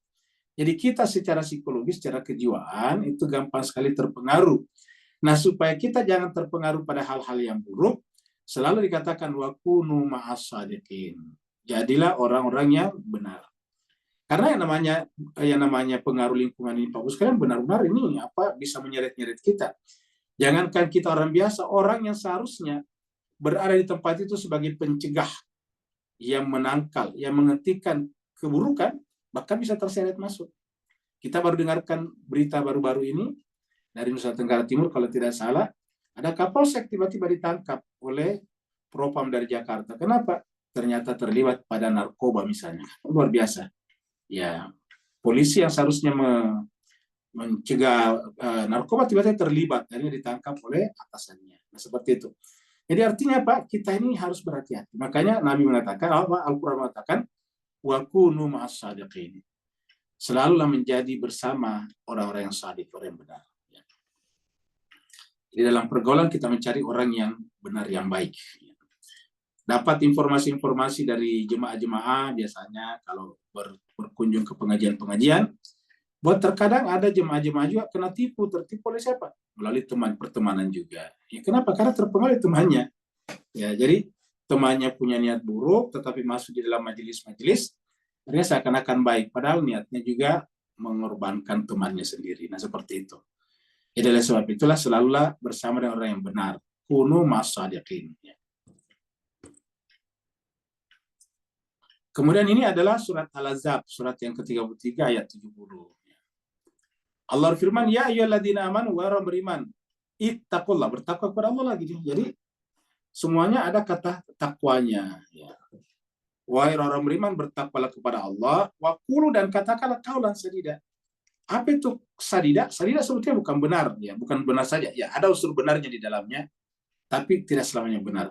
Jadi kita secara psikologis, secara kejiwaan itu gampang sekali terpengaruh. Nah, supaya kita jangan terpengaruh pada hal-hal yang buruk, selalu dikatakan wa kunu ma'as shadiqin. Jadilah orang-orang yang benar. Karena yang namanya pengaruh lingkungan ini, Pak Bus, kalian benar-benar ini bisa menyeret-nyeret kita. Jangankan kita orang biasa, orang yang seharusnya berada di tempat itu sebagai pencegah, yang menangkal, yang menghentikan keburukan, bahkan bisa terseret masuk. Kita baru dengarkan berita baru-baru ini dari Nusa Tenggara Timur, kalau tidak salah, ada Kapolsek tiba-tiba ditangkap oleh Propam dari Jakarta. Kenapa? Ternyata terlibat pada narkoba misalnya. Luar biasa. Ya, polisi yang seharusnya mencegah narkoba tiba-tiba terlibat, akhirnya ditangkap oleh atasannya. Nah, seperti itu. Jadi artinya Pak, kita ini harus berhati-hati. Makanya Nabi mengatakan, Al-Quran mengatakan, wa kunu ma'as shadiqin. Selalulah menjadi bersama orang-orang yang sadiq, orang yang benar. Ya. Di dalam pergaulan kita mencari orang yang benar, yang baik. Ya. Dapat informasi-informasi dari jemaah-jemaah biasanya kalau berkunjung ke pengajian-pengajian, buat terkadang ada jemaah-jemaah juga kena tertipu oleh siapa? Melalui pertemanan juga. Ya, kenapa? Karena terpengaruh temannya. Ya, jadi temannya punya niat buruk, tetapi masuk di dalam majelis-majelis, ternyata seakan-akan baik, padahal niatnya juga mengorbankan temannya sendiri. Nah, seperti itu. Jadi oleh sebab itulah selalulah bersama dengan orang yang benar. Kunu ma'as-shadiqin. Ya. Kemudian ini adalah surat Al-Ahzab, surat yang ke-33 ayat 70. Allah berfirman, ya ayyuhalladzina amanu, wa orang beriman, ittaqullah, bertakwa kepada Allah lagi. Jadi semuanya ada kata takwanya. Ya. Wahai orang beriman, bertakwalah kepada Allah, wa qulu, dan katakanlah kaulan sadida. Apa itu sadida? Sadida sebetulnya bukan benar, ya, bukan benar saja. Ya, ada unsur benarnya di dalamnya, tapi tidak selamanya benar.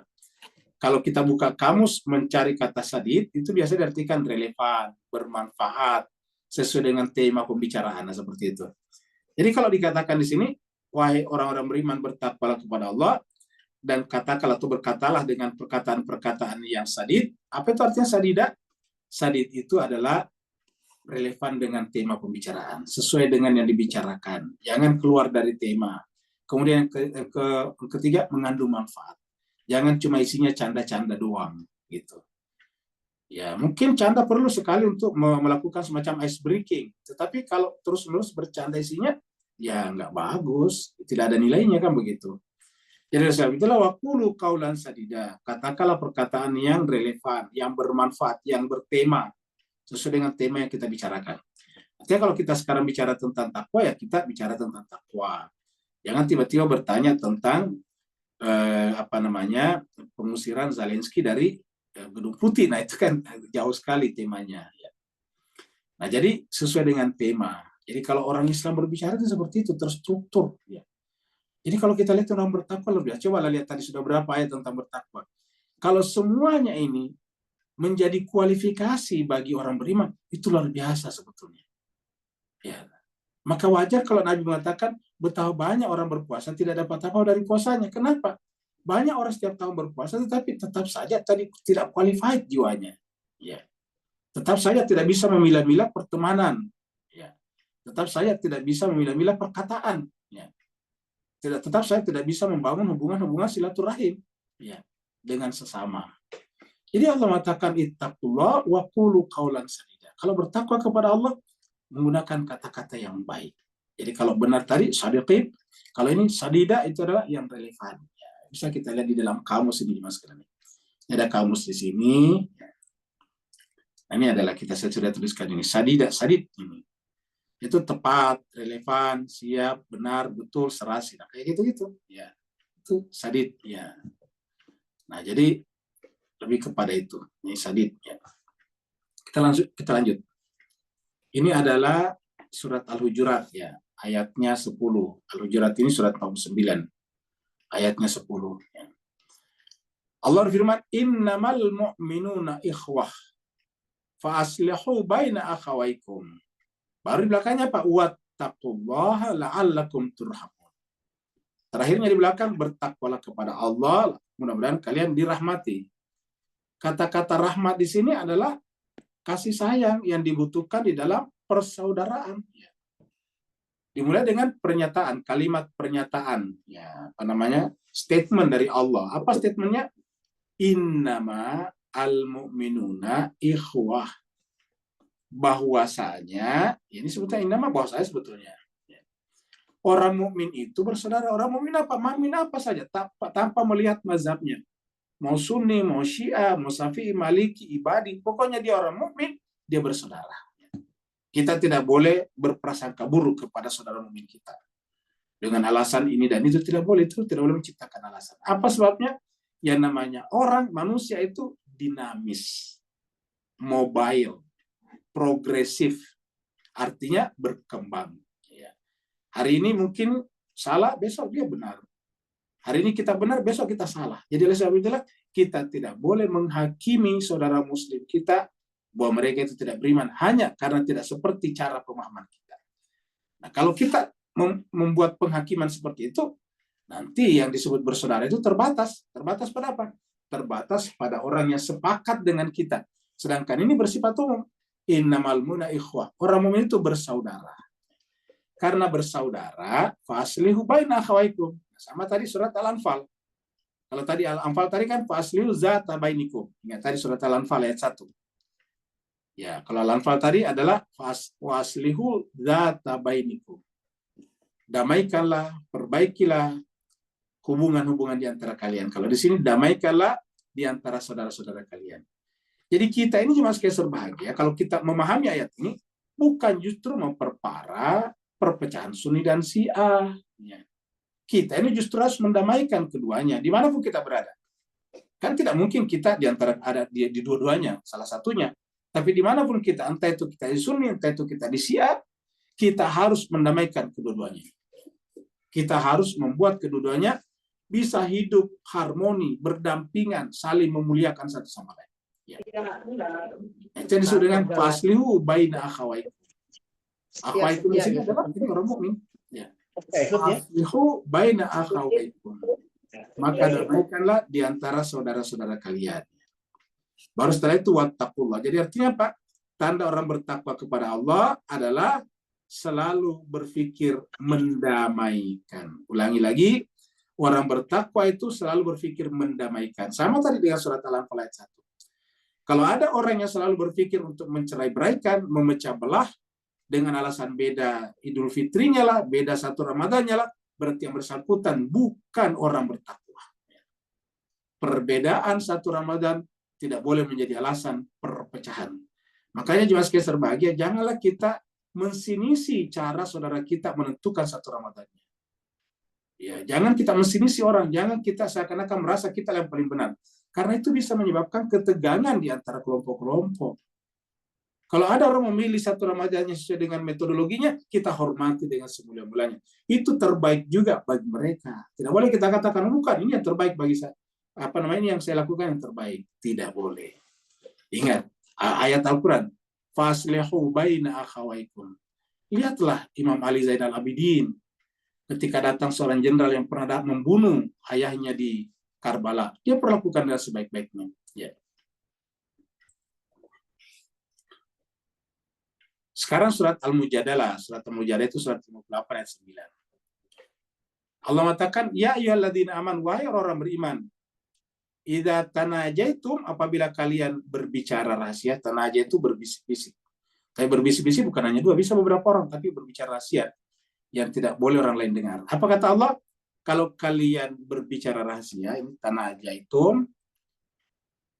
Kalau kita buka kamus mencari kata sadid, itu biasanya diartikan relevan, bermanfaat, sesuai dengan tema pembicaraan, seperti itu. Jadi kalau dikatakan di sini, wahai orang-orang beriman, bertakwalah kepada Allah, dan katakanlah atau berkatalah dengan perkataan-perkataan yang sadid. Apa itu artinya sadida? Sadid itu adalah relevan dengan tema pembicaraan, sesuai dengan yang dibicarakan. Jangan keluar dari tema. Kemudian ketiga, mengandung manfaat. Jangan cuma isinya canda-canda doang, gitu. Ya, mungkin canda perlu sekali untuk melakukan semacam ice breaking. Tetapi kalau terus-menerus bercanda isinya, ya nggak bagus. Tidak ada nilainya, kan begitu. Jadi sebab itulah waqulu qaulan sadida. Katakanlah perkataan yang relevan, yang bermanfaat, yang bertema, sesuai dengan tema yang kita bicarakan. Artinya kalau kita sekarang bicara tentang takwa, ya kita bicara tentang takwa. Jangan tiba-tiba bertanya tentang pengusiran Zelensky dari Gedung Putih. Nah, itu kan jauh sekali temanya. Ya. Nah, jadi sesuai dengan tema. Jadi kalau orang Islam berbicara itu seperti itu, terstruktur. Ya. Jadi kalau kita lihat orang bertakwa lebih, coba lihat tadi sudah berapa ayat tentang bertakwa. Kalau semuanya ini menjadi kualifikasi bagi orang beriman, itu luar biasa sebetulnya. Ya. Maka wajar kalau Nabi mengatakan betapa banyak orang berpuasa tidak dapat apa dari puasanya. Kenapa? Banyak orang setiap tahun berpuasa tetapi tetap saja tadi tidak qualified jiwanya. Ya. Tetap saja tidak bisa memilah-milah pertemanan. Ya. Tetap saja tidak bisa memilah-milah perkataan. Ya. Tetap saya tidak bisa membangun hubungan-hubungan silaturahim. Ya. Dengan sesama. Jadi Allah mengatakan ittaqullah wa qulu qaulan sadida. Kalau bertakwa kepada Allah, menggunakan kata-kata yang baik. Jadi kalau benar tadi sadiqin, kalau ini sadida itu adalah yang relevan. Ya, bisa kita lihat di dalam kamus ini, Mas Kirani. Ada kamus di sini. Nah, ini adalah saya sudah tuliskan ini sadida, sadid ini. Itu tepat, relevan, siap, benar, betul, serasi. Nah, kayak gitu-gitu. Ya, itu sadid. Ya. Nah, jadi lebih kepada itu. Ini sadid. Ya. Kita lanjut. Ini adalah surat Al-Hujurat ya, ayatnya 10. Al-Hujurat ini surat 49, ayatnya 10. Ya. Allah berfirman, innamal mu'minuna ikhwah, fa aslihu baina akhawaikum. Baru di belakangnya apa? Wattaqullaha la'allakum turhamun. Terakhirnya di belakang, bertakwalah kepada Allah, mudah-mudahan kalian dirahmati. Kata-kata rahmat di sini adalah kasih sayang yang dibutuhkan di dalam persaudaraan. Dimulai dengan pernyataan, kalimat pernyataan, ya, apa namanya? Statement dari Allah. Apa statementnya? Innama al-mu'minuna ikhwah. Bahwasanya, ini sebutnya innama bahwasanya sebetulnya. Orang mukmin itu bersaudara. Orang mukmin apa? Mukmin apa saja, tanpa melihat mazhabnya. Mau Sunni, mau Syiah, mau Syafi'i, Maliki, Ibadi, pokoknya dia orang mukmin, dia bersaudara. Kita tidak boleh berprasangka buruk kepada saudara mukmin kita. Dengan alasan ini dan itu tidak boleh, menciptakan alasan. Apa sebabnya? Yang namanya orang, manusia itu dinamis, mobile, progresif, artinya berkembang. Hari ini mungkin salah, besok dia benar. Hari ini kita benar, besok kita salah. Jadi oleh sebab itulah kita tidak boleh menghakimi saudara muslim kita bahwa mereka itu tidak beriman hanya karena tidak seperti cara pemahaman kita. Nah, kalau kita membuat penghakiman seperti itu, nanti yang disebut bersaudara itu terbatas. Terbatas pada apa? Terbatas pada orang yang sepakat dengan kita. Sedangkan ini bersifat umum. Innamal mu'minuna ikhwah. Orang mukmin itu bersaudara. Karena bersaudara, faslihu baina akhawaikum. Sama tadi surat Al-Anfal. Kalau tadi Al-Anfal tadi kan faslihu zata bainikum. Ingat tadi surat Al-Anfal ayat 1. Ya, kalau Al-Anfal tadi adalah faslihu zata bainikum. Damaikanlah, perbaikilah hubungan-hubungan di antara kalian. Kalau di sini damaikanlah di antara saudara-saudara kalian. Jadi kita ini cuma sekedar bahagia kalau kita memahami ayat ini bukan justru memperparah perpecahan Sunni dan Syiah. Ya. Kita ini justru harus mendamaikan keduanya dimanapun kita berada. Kan tidak mungkin kita di antara ada di dua-duanya salah satunya. Tapi dimanapun kita, entah itu kita di Sunni, entah itu kita di Syiah, kita harus mendamaikan kedua-duanya. Kita harus membuat kedua-duanya bisa hidup harmoni, berdampingan, saling memuliakan satu sama lain. Ya. Itu disebut dengan faslihu baina akhawaikum. Akhawaikum di sini adalah ini orang mukmin. Ya. Faslihu baina akhawaikum. Maka damaikanlah di antara saudara-saudara kalian. Baru setelah itu wattaqullah. Jadi artinya apa? Tanda orang bertakwa kepada Allah adalah selalu berpikir mendamaikan. Ulangi lagi, orang bertakwa itu selalu berpikir mendamaikan. Sama tadi dengan surat Al-Anfal ayat 1. Kalau ada orang yang selalu berpikir untuk mencerai-beraikan, memecah belah dengan alasan beda Idul Fitrinya lah, beda satu Ramadannya lah, berarti yang bersangkutan bukan orang bertakwa. Perbedaan satu Ramadan tidak boleh menjadi alasan perpecahan. Makanya juga sekalian berbahagia, janganlah kita mensinisi cara saudara kita menentukan satu Ramadannya. Ya, jangan kita mensinisi orang, jangan kita seakan-akan merasa kita yang paling benar. Karena itu bisa menyebabkan ketegangan di antara kelompok-kelompok. Kalau ada orang memilih satu Ramadannya sesuai dengan metodologinya, kita hormati dengan semulia-mulianya. Itu terbaik juga bagi mereka. Tidak boleh kita katakan, bukan, ini yang terbaik bagi saya. yang saya lakukan yang terbaik. Tidak boleh. Ingat ayat Al-Quran, faslihu baina akhawaikum. Lihatlah Imam Ali Zainal Abidin ketika datang seorang jenderal yang pernah membunuh ayahnya di Karbala, dia perlakukan dengan sebaik-baiknya. Ya. Sekarang surat Al-Mujadalah. Surat Al-Mujadalah itu surat 58 ayat 9. Allah mengatakan, ya ayyuhalladzina amanu, wahai orang beriman, idza tanajaitum, apabila kalian berbicara rahasia. Tanajai itu berbisik-bisik. Tapi berbisik-bisik bukan hanya dua, bisa beberapa orang, tapi berbicara rahasia yang tidak boleh orang lain dengar. Apa kata Allah? Kalau kalian berbicara rahasia, ini tanajaitum,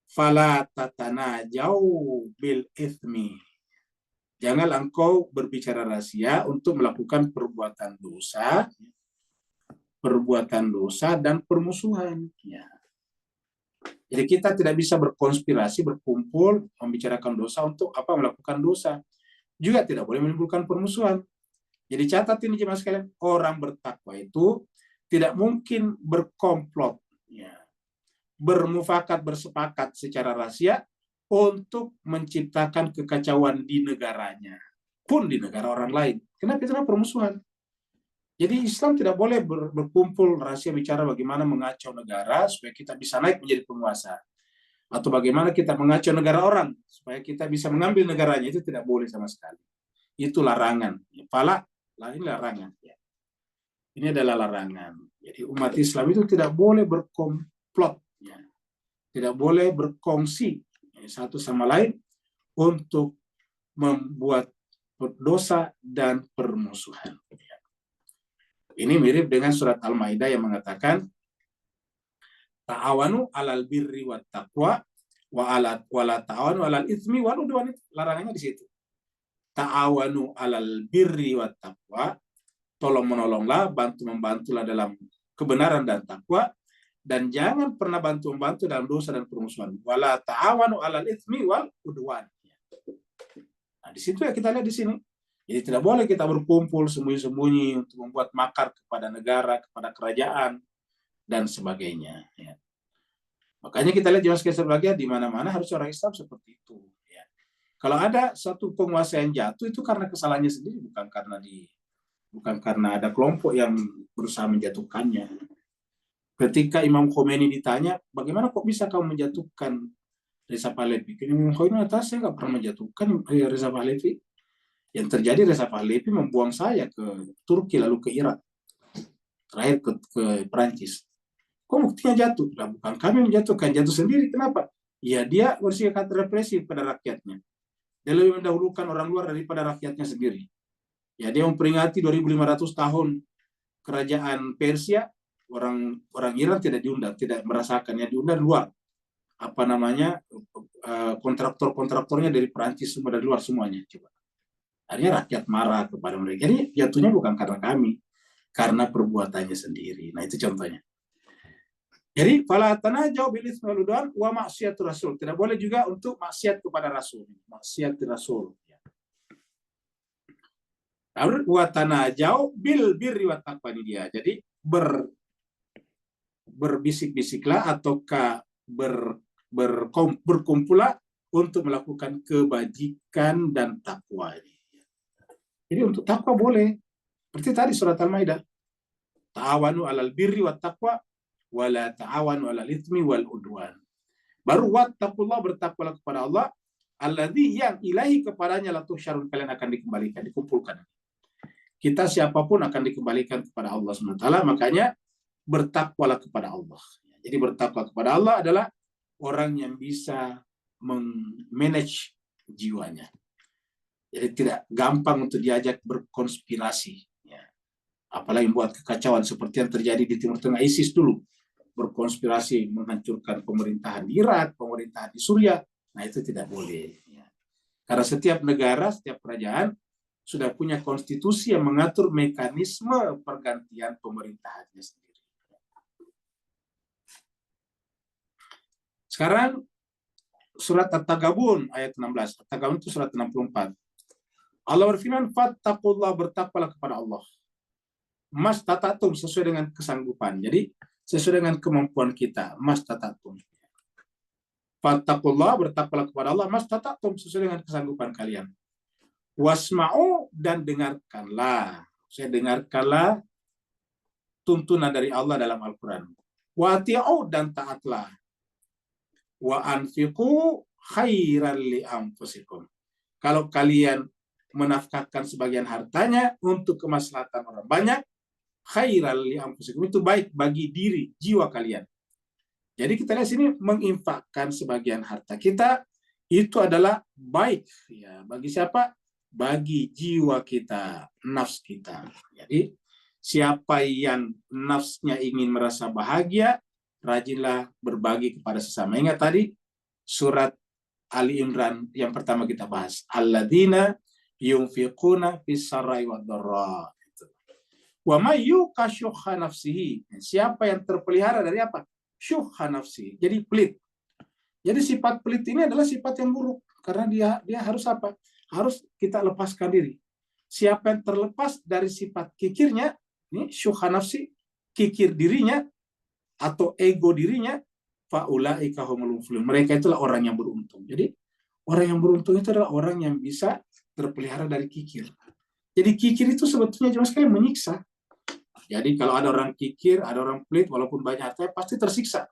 fala tatanajau bil itsmi. Janganlah engkau berbicara rahasia untuk melakukan perbuatan dosa dan permusuhan. Ya. Jadi kita tidak bisa berkonspirasi, berkumpul, membicarakan dosa untuk melakukan dosa. Juga tidak boleh menimbulkan permusuhan. Jadi catat ini jemaah sekalian, orang bertakwa itu tidak mungkin berkomplot, ya, bermufakat, bersepakat secara rahasia untuk menciptakan kekacauan di negaranya, pun di negara orang lain. Kenapa? Itu permusuhan. Jadi Islam tidak boleh berkumpul rahasia bicara bagaimana mengacau negara supaya kita bisa naik menjadi penguasa. Atau bagaimana kita mengacau negara orang supaya kita bisa mengambil negaranya. Itu tidak boleh sama sekali. Itu larangan. Ini larangan. Ini adalah larangan. Jadi umat Islam itu tidak boleh berkomplot. Tidak boleh berkongsi satu sama lain untuk membuat dosa dan permusuhan. Ini mirip dengan surat Al-Maidah yang mengatakan ta'awanu 'alal birri wat taqwa wa la ta'awanu 'alal itsmi wal udwan. Larangannya di situ. Ta'awanu 'alal birri wat taqwa, tolong menolonglah, bantu-membantulah dalam kebenaran dan takwa, dan jangan pernah bantu-membantu dalam dosa dan permusuhan. Wa la ta'awanu 'alal itsmi wal udwan. Nah, di situ ya kita lihat di sini. Jadi tidak boleh kita berkumpul sembunyi-sembunyi untuk membuat makar kepada negara, kepada kerajaan, dan sebagainya. Ya. Makanya kita lihat jemaah sekalian berbahagia, di mana-mana harus orang Islam seperti itu. Ya. Kalau ada satu penguasa yang jatuh, itu karena kesalahannya sendiri, bukan karena ada kelompok yang berusaha menjatuhkannya. Ketika Imam Khomeini ditanya, bagaimana kok bisa kamu menjatuhkan Reza Pahlavi? Imam Khomeini atas saya nggak pernah menjatuhkan Reza Pahlavi. Yang terjadi, Reza Pahlavi membuang saya ke Turki lalu ke Irak, terakhir ke Perancis. Kok buktinya jatuh? Nah, bukan kami menjatuhkan, jatuh sendiri. Kenapa? Ya dia bersikap represif pada rakyatnya. Dia lebih mendahulukan orang luar daripada rakyatnya sendiri. Ya dia memperingati 2500 tahun kerajaan Persia, orang Iran tidak diundang, tidak merasakan. Yang diundang luar. Kontraktornya dari Perancis, semua dari luar semuanya. Coba. Akhirnya rakyat marah kepada mereka. Jadi jatuhnya bukan karena kami, karena perbuatannya sendiri. Nah itu contohnya. Jadi fala tanajau bil itsmi wal udwan wa maksiatur rasul. Tidak boleh juga untuk maksiat kepada Rasul. Maksiat Rasul. Lalu wa tanajau bil birri wat taqwa, ini dia. Jadi berbisik-bisiklah ataukah berkumpulah untuk melakukan kebajikan dan takwa ini. Jadi untuk takwa boleh. Seperti tadi surat Al-Maidah. Ta'awanu 'alal birri wat taqwa wa la ta'awanu 'alal itsmi wal udwan. Baru wattaqullah, bertakwalah kepada Allah, alladzi yang ilahi kepadanya la tuhsyarun, kalian akan dikembalikan, dikumpulkan. Kita siapapun akan dikembalikan kepada Allah SWT, makanya bertakwalah kepada Allah. Jadi bertakwa kepada Allah adalah orang yang bisa memanage jiwanya. Jadi tidak gampang untuk diajak berkonspirasi. Ya. Apalagi buat kekacauan seperti yang terjadi di Timur Tengah, ISIS dulu. Berkonspirasi menghancurkan pemerintahan di Irak, pemerintahan di Suriah. Nah itu tidak boleh. Ya. Karena setiap negara, setiap kerajaan sudah punya konstitusi yang mengatur mekanisme pergantian pemerintahannya sendiri. Sekarang surat At-Tagabun ayat 16. At-Tagabun itu surat 64. Allah berfirman, fattaqullah, bertakwalah kepada Allah. Mas tatatum, sesuai dengan kesanggupan. Jadi sesuai dengan kemampuan kita, mastata'tum. Fattaqullah, bertakwalah kepada Allah, mastata'tum, sesuai dengan kesanggupan kalian. Wasma'u, dan dengarkanlah. Saya dengarkanlah tuntunan dari Allah dalam Al-Quran. Wati'u, dan taatlah. Wa anfiqu khairan li anfusikum. Kalau kalian menafkahkan sebagian hartanya untuk kemaslahatan orang banyak, khairan li anfusikum, itu baik bagi diri, jiwa kalian. Jadi kita lihat sini, menginfakkan sebagian harta kita itu adalah baik ya bagi siapa? Bagi jiwa kita, nafs kita. Jadi siapa yang nafsnya ingin merasa bahagia, rajinlah berbagi kepada sesama. Ingat tadi surat Ali Imran yang pertama kita bahas, alladzina yunfiquna fis sarai wad dharra. Wa may yuqa syuhha nafsihi. Siapa yang terpelihara dari apa? Syuhha nafsihi. Jadi pelit. Jadi sifat pelit ini adalah sifat yang buruk karena dia harus apa? Harus kita lepaskan diri. Siapa yang terlepas dari sifat kikirnya, ini syuhha nafsi, kikir dirinya atau ego dirinya, faulaika humul muflihun. Mereka itulah orang yang beruntung. Jadi orang yang beruntung itu adalah orang yang bisa terpelihara dari kikir. Jadi kikir itu sebetulnya cuma sekali menyiksa. Jadi kalau ada orang kikir, ada orang pelit, walaupun banyak hartanya, pasti tersiksa.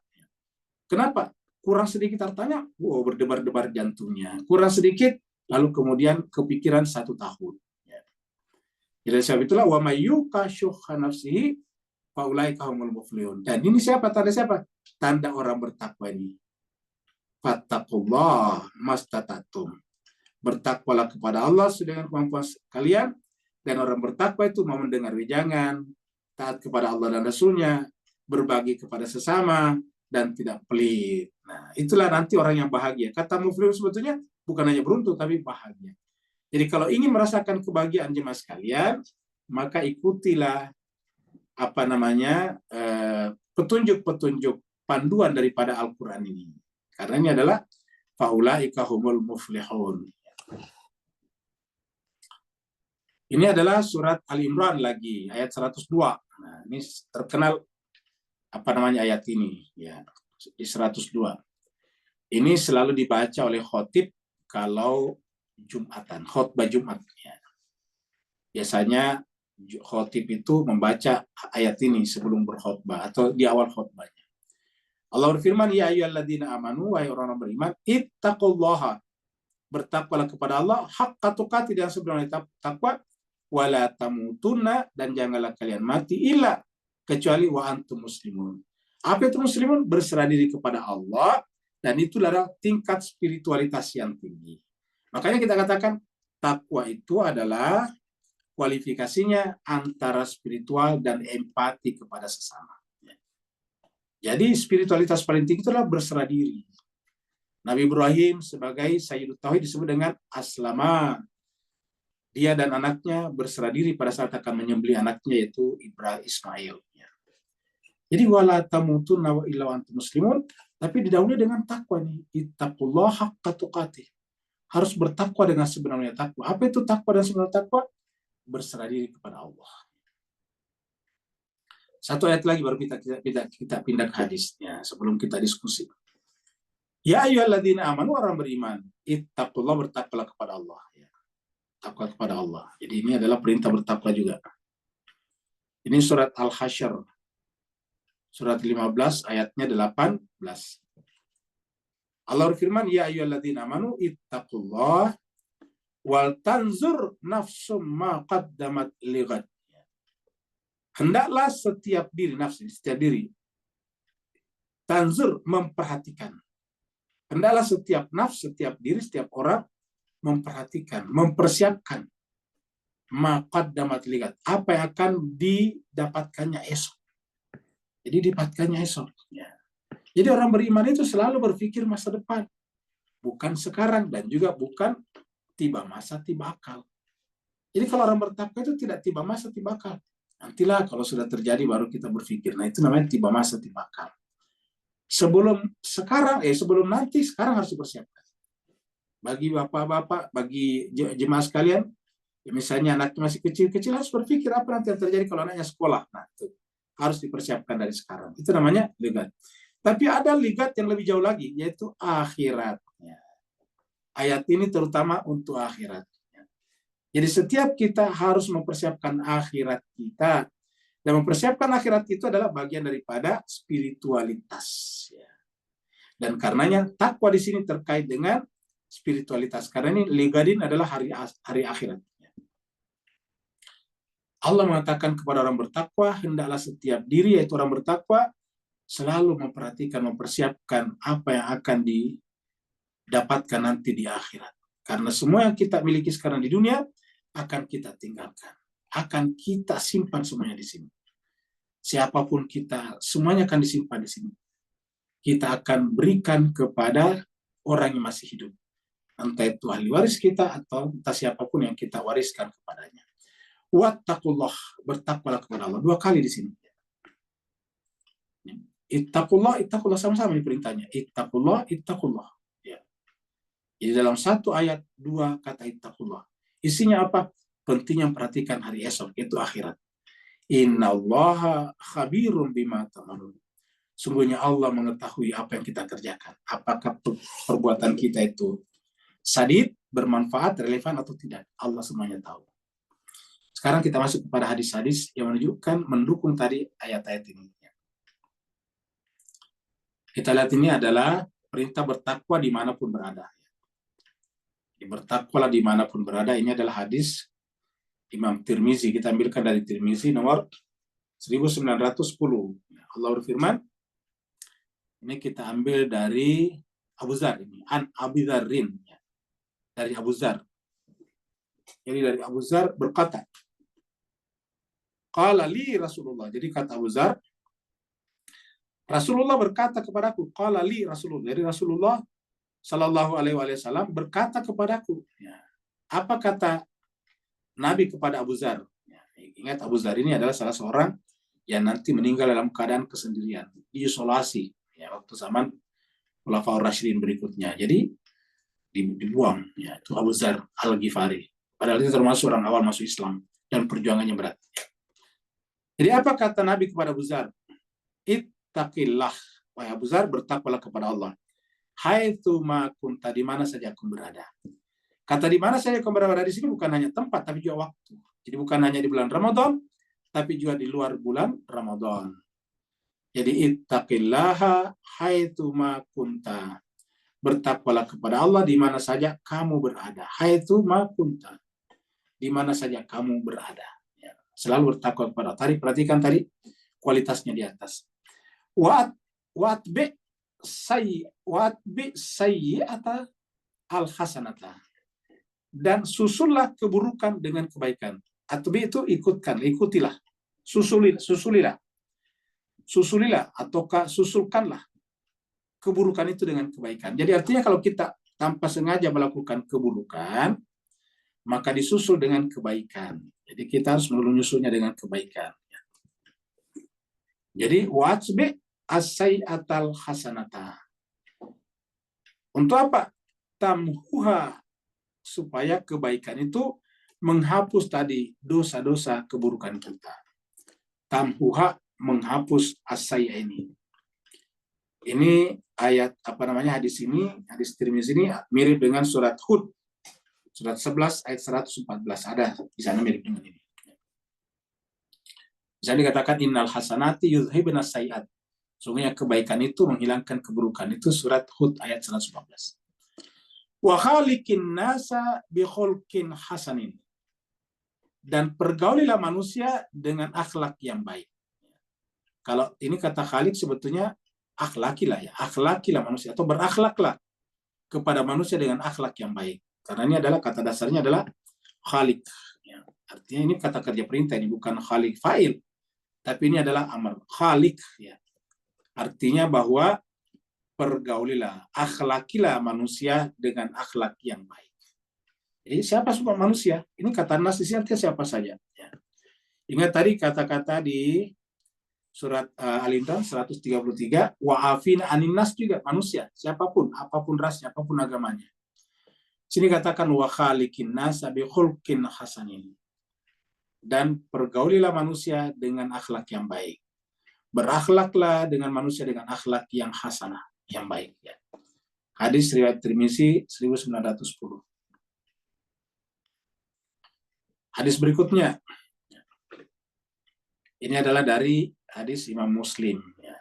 Kenapa? Kurang sedikit hartanya, berdebar-debar jantungnya. Kurang sedikit, lalu kemudian kepikiran 1 tahun. Jadi sebab itulah, wa may yuqa syuhha nafsihi faulaika humul muflihun. Dan ini siapa? Tanda siapa? Tanda orang bertakwa ini. Fattaqullah mastata'tum. Bertakwalah kepada Allah dengan kemampuan kalian, dan orang bertakwa itu mau mendengar wejangan, taat kepada Allah dan Rasulnya, berbagi kepada sesama, dan tidak pelit. Nah, itulah nanti orang yang bahagia. Kata muflihun sebetulnya bukan hanya beruntung, tapi bahagia. Jadi kalau ingin merasakan kebahagiaan jemaah sekalian, maka ikutilah petunjuk-petunjuk panduan daripada Al-Quran ini. Karena ini adalah faulaika humul muflihun. Ini adalah surat Al-Imran lagi, ayat 102. Nah, ini terkenal ayat ini ya, di 102. Ini selalu dibaca oleh khotib kalau Jumatan, khotbah Jumat ya. Biasanya khotib itu membaca ayat ini sebelum berkhotbah atau di awal khotbahnya. Allah berfirman, ya ayyuhalladzina amanu, wahai orang-orang beriman, ittaqullaha, bertakwalah kepada Allah haqqa tuqatih, dan sebenarnya takwa, wala tamutunna, dan janganlah kalian mati illa kecuali wa antum muslimun. Apa itu muslimun? Berserah diri kepada Allah, dan itu adalah tingkat spiritualitas yang tinggi. Makanya kita katakan takwa itu adalah kualifikasinya antara spiritual dan empati kepada sesama. Jadi spiritualitas paling tinggi itu adalah berserah diri. Nabi Ibrahim sebagai Sayyidut Tauhid disebut dengan aslama. Dia dan anaknya berserah diri pada saat akan menyembelih anaknya, yaitu Ismail. Jadi wala tamutunna wa illa antum muslimun, tapi didahului dengan takwa nih. Ittaqullaha haqqa tuqatih. Harus bertakwa dengan sebenarnya takwa. Apa itu takwa dan sebenarnya takwa? Berserah diri kepada Allah. Satu ayat lagi baru kita pindah ke hadisnya sebelum kita diskusi. Ya ayyuhalladzina amanu, orang beriman, ittaqullah, bertakwalah kepada Allah. Ya. Takwa kepada Allah. Jadi ini adalah perintah bertakwa juga. Ini surat Al-Hasyr. Surat 15 ayatnya 18. Allah berfirman, ya ayyuhalladzina amanu ittaqullah wal tanzur nafsum ma qaddamat lighad. Hendaklah setiap diri, setiap diri, tanzur, memperhatikan. Hendaklah setiap nafs, setiap diri, setiap orang memperhatikan, mempersiapkan ma qaddamat lighad, apa yang akan didapatkannya esok. Jadi didapatkannya esok. Ya. Jadi orang beriman itu selalu berpikir masa depan, bukan sekarang, dan juga bukan tiba masa tiba akal. Jadi kalau orang bertakwa itu tidak tiba masa tiba akal. Nantilah kalau sudah terjadi baru kita berpikir. Nah itu namanya tiba masa tiba akal. Sebelum nanti, sekarang harus dipersiapkan. Bagi bapak-bapak, bagi jemaah sekalian, ya misalnya anaknya masih kecil-kecil, harus berpikir apa nanti yang terjadi kalau anaknya sekolah. Nah itu harus dipersiapkan dari sekarang. Itu namanya ligat. Tapi ada ligat yang lebih jauh lagi, yaitu akhirat. Ayat ini terutama untuk akhirat. Jadi setiap kita harus mempersiapkan akhirat kita. Dan mempersiapkan akhirat itu adalah bagian daripada spiritualitas. Dan karenanya takwa di sini terkait dengan spiritualitas. Karena ini ligadin adalah hari akhirat. Allah mengatakan kepada orang bertakwa, hendaklah setiap diri, yaitu orang bertakwa, selalu memperhatikan, mempersiapkan apa yang akan didapatkan nanti di akhirat. Karena semua yang kita miliki sekarang di dunia akan kita tinggalkan, akan kita simpan semuanya di sini. Siapapun kita, semuanya akan disimpan di sini. Kita akan berikan kepada orang yang masih hidup, entah itu ahli waris kita atau entah siapapun yang kita wariskan kepadanya. Wattaqullah, bertakwalah kepada Allah. 2 kali di sini. Ittaqullah, ittaqullah, sama-sama di perintahnya. Ittaqullah, ittaqullah. Ya. Jadi dalam satu ayat 2 kata ittaqullah. Isinya apa? Pentingnya memperhatikan hari esok, itu akhirat. Innallaha khabirum bima ta'malun. Sungguhnya Allah mengetahui apa yang kita kerjakan. Apakah perbuatan kita itu sadid, bermanfaat, relevan atau tidak. Allah semuanya tahu. Sekarang kita masuk kepada hadis-hadis yang menunjukkan, mendukung tadi ayat-ayat ini. Kita lihat ini adalah perintah bertakwa dimanapun berada. Bertakwalah dimanapun berada. Ini adalah hadis Imam Tirmizi. Kita ambilkan dari Tirmizi nomor 1910. Allah berfirman, ini kita ambil dari Abu Dzar ini, an Abi Dzarrin, dari Abu Dzar. Jadi dari Abu Dzar berkata, qala li Rasulullah. Jadi kata Abu Dzar, Rasulullah berkata kepadaku, qala li Rasulullah. Jadi Rasulullah Sallallahu Alaihi Wasallam berkata kepadaku. Ya. Apa kata Nabi kepada Abu Dzar? Ya, ingat Abu Dzar ini adalah salah seorang yang nanti meninggal dalam keadaan kesendirian, diisolasi. Ya, waktu zaman Khulafaur Rasyidin berikutnya. Jadi dibuang. Ya, itu Abu Dzar Al-Ghifari. Padahal itu termasuk orang awal masuk Islam dan perjuangannya berat. Jadi apa kata Nabi kepada Abu Dzar? Ittaqillah, wahai Abu Dzar, bertakwalah kepada Allah. Haitsu ma kunta, di mana saja aku berada. Kata di mana saja aku berada di sini bukan hanya tempat tapi juga waktu. Jadi bukan hanya di bulan Ramadan tapi juga di luar bulan Ramadan. Jadi ittaqillaha haitsu ma kunta. Bertakwalah kepada Allah di mana saja kamu berada. Haitsu ma kunta. Di mana saja kamu berada. Ya. Selalu bertakwa kepada Allah. Tadi perhatikan tadi kualitasnya di atas. Watbi sayyi'ata al-hasanata. Dan susullah keburukan dengan kebaikan. Atbi itu ikutkan, ikutilah. Susulilah. Susulilah ataukah susulkanlah keburukan itu dengan kebaikan. Jadi artinya kalau kita tanpa sengaja melakukan keburukan, maka disusul dengan kebaikan. Jadi kita harus menyusulnya dengan kebaikan. Jadi watbi as-sayyi'atal hasanata. Untuk apa? Tamhuha, supaya kebaikan itu menghapus tadi dosa-dosa keburukan kita. Tamhuha, menghapus as-sayyi'ah ini. Ini ayat hadis ini, hadis Tirmizi ini mirip dengan surat Hud. Surat 11 ayat 114 ada di sana mirip dengan ini. Bisa dikatakan innal hasanati yudhibna sayyi'at. Sungguhnya kebaikan itu menghilangkan keburukan. Itu surat Hud ayat 114. Wa khaliqin nasa bi khulqin hasanin. Dan pergaulilah manusia dengan akhlak yang baik. Kalau ini kata khaliq sebetulnya akhlakilah ya. Akhlakilah manusia atau berakhlaklah kepada manusia dengan akhlak yang baik. Karena ini adalah kata dasarnya adalah khaliq. Ya. Artinya ini kata kerja perintah, ini bukan khaliq fa'il. Tapi ini adalah amar khaliq ya. Artinya bahwa pergaulilah, akhlakilah manusia dengan akhlak yang baik. Jadi siapa semua manusia? Ini kata nas di sini artinya siapa saja. Ya. Ingat tadi kata-kata di surat Al-Imran 133, wa'afina anin nas juga manusia, siapapun, apapun rasnya, apapun agamanya. Sini katakan wa khaliqin nasa bi khulqin hasanin. Dan pergaulilah manusia dengan akhlak yang baik. berakhlaklah dengan manusia dengan akhlak yang hasanah, yang baik. Ya. Hadis riwayat Tirmizi 1910. Hadis berikutnya, ini adalah dari hadis Imam Muslim. Ya.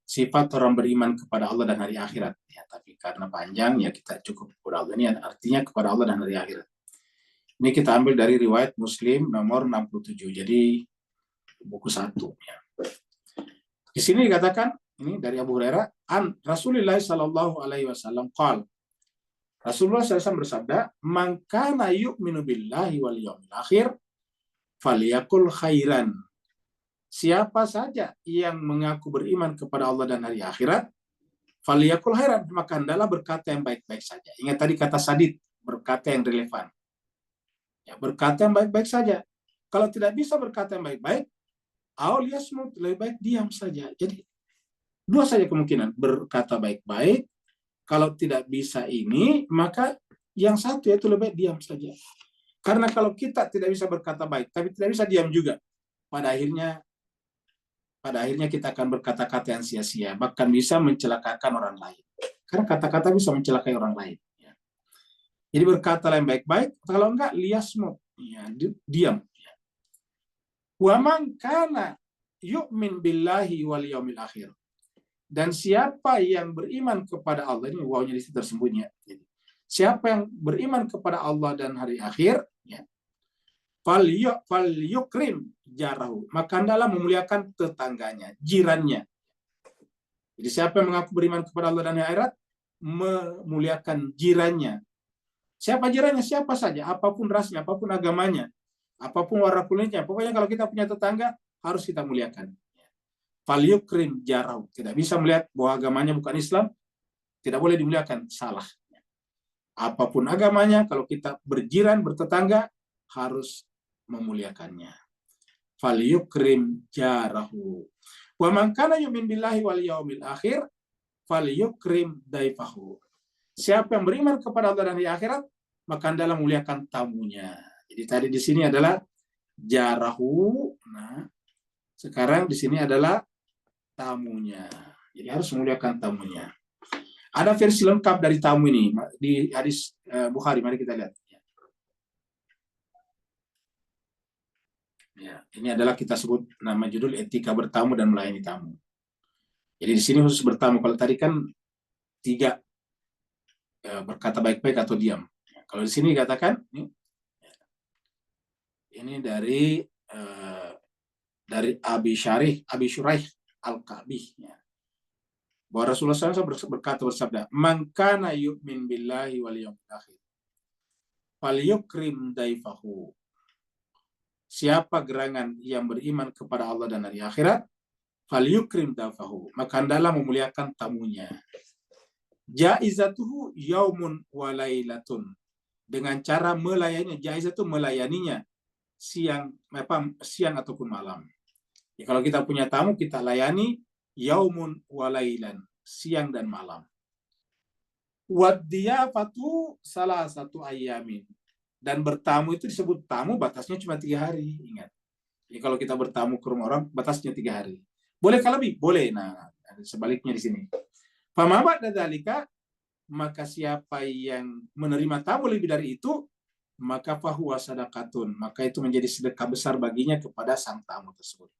Sifat orang beriman kepada Allah dan hari akhirat. Ya, tapi karena panjang, ya kita cukup kepada Allah. Ini artinya kepada Allah dan hari akhirat. Ini kita ambil dari riwayat Muslim nomor 67. Jadi buku 1. Ya. Di sini dikatakan, ini dari Abu Hurairah, an Rasulullah sallallahu alaihi wasallam qala. Rasulullah SAW bersabda, "Man kana yu'minu billahi wal yawmil akhir falyakul khairan." Siapa saja yang mengaku beriman kepada Allah dan hari akhirat, falyakul khairan, maka hendaklah berkata yang baik-baik saja. Ingat tadi kata sadid, berkata yang relevan. Ya, berkata yang baik-baik saja. Kalau tidak bisa berkata yang baik-baik, awliyasmut, lebih baik diam saja. Jadi dua saja kemungkinan, berkata baik-baik. Kalau tidak bisa ini, maka yang satu yaitu lebih baik diam saja. Karena kalau kita tidak bisa berkata baik, tapi tidak bisa diam juga, pada akhirnya kita akan berkata-kata yang sia-sia, bahkan bisa mencelakakan orang lain. Karena kata-kata bisa mencelakai orang lain. Ya. Jadi berkata yang baik-baik, kalau enggak liasmut, ya, diam. Ya. Wa man kana yu'min billahi wal yaumil akhir. Dan siapa yang beriman kepada Allah, ini wawnya di situ tersembunyi. Jadi, siapa yang beriman kepada Allah dan hari akhir, ya, fal yukrim jarahu, maka hendaklah memuliakan tetangganya, jirannya. Jadi siapa yang mengaku beriman kepada Allah dan hari akhirat, memuliakan jirannya. Siapa jirannya? Siapa saja, apapun rasnya, apapun agamanya, apapun warna kulitnya. Pokoknya kalau kita punya tetangga, harus kita muliakan. Fal yukrim jarahu. Tidak bisa melihat bahwa agamanya bukan Islam, tidak boleh dimuliakan, salah. Apapun agamanya, kalau kita berjiran, bertetangga, harus memuliakannya. Fal yukrim jarahu. Wa man kana yu'min billahi wal yaumil akhir fal yukrim daifahu. Siapa yang beriman kepada Allah dan hari akhirat, maka hendaklah muliakan tamunya. Jadi tadi di sini adalah jarahu. Nah, sekarang di sini adalah tamunya. Jadi harus memuliakan tamunya. Ada versi lengkap dari tamu ini di hadis Bukhari. Mari kita lihat. Ya, ini adalah kita sebut nama judul etika bertamu dan melayani tamu. Jadi di sini khusus bertamu. Kalau tadi kan 3 berkata baik-baik atau diam. Ya, kalau di sini dikatakan ini dari Abi Shuraih Al-Ka'bi. Ya. Bahwa Rasulullah SAW bersabda, "Man kana yu'min billahi wal yawmil akhir falyukrim daifahu." Siapa gerangan yang beriman kepada Allah dan hari akhirat, falyukrim daifahu, maka hendaklah memuliakan tamunya. Jaizatuhu yaumun wa lailatun. Dengan cara melayaninya, jaizatu melayaninya siang ataupun malam. Ya, kalau kita punya tamu, kita layani yaumun walailan, siang dan malam. Wadiyafatu salah satu ayamin. Dan bertamu itu disebut tamu, batasnya cuma 3 hari. Ingat. Jadi kalau kita bertamu ke rumah orang, batasnya 3 hari. Bolehkah lebih? Boleh. Nah, sebaliknya di sini. Fama ba'da dzalika, maka siapa yang menerima tamu lebih dari itu, maka fahuwa sadaqatun, maka itu menjadi sedekah besar baginya kepada sang tamu tersebut.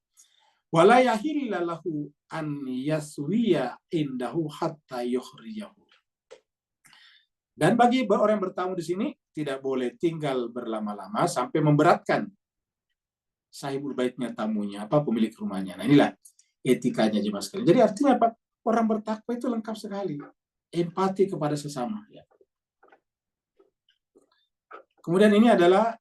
Wala yahilla lahu an yaswiya indahu hatta yukhrijahu. Dan bagi orang yang bertamu di sini tidak boleh tinggal berlama-lama sampai memberatkan sahibul baitnya, tamunya, pemilik rumahnya. Nah, inilah etikanya jemaah sekalian. Jadi artinya apa? Orang bertakwa itu lengkap sekali. Empati kepada sesama. Ya. Kemudian ini adalah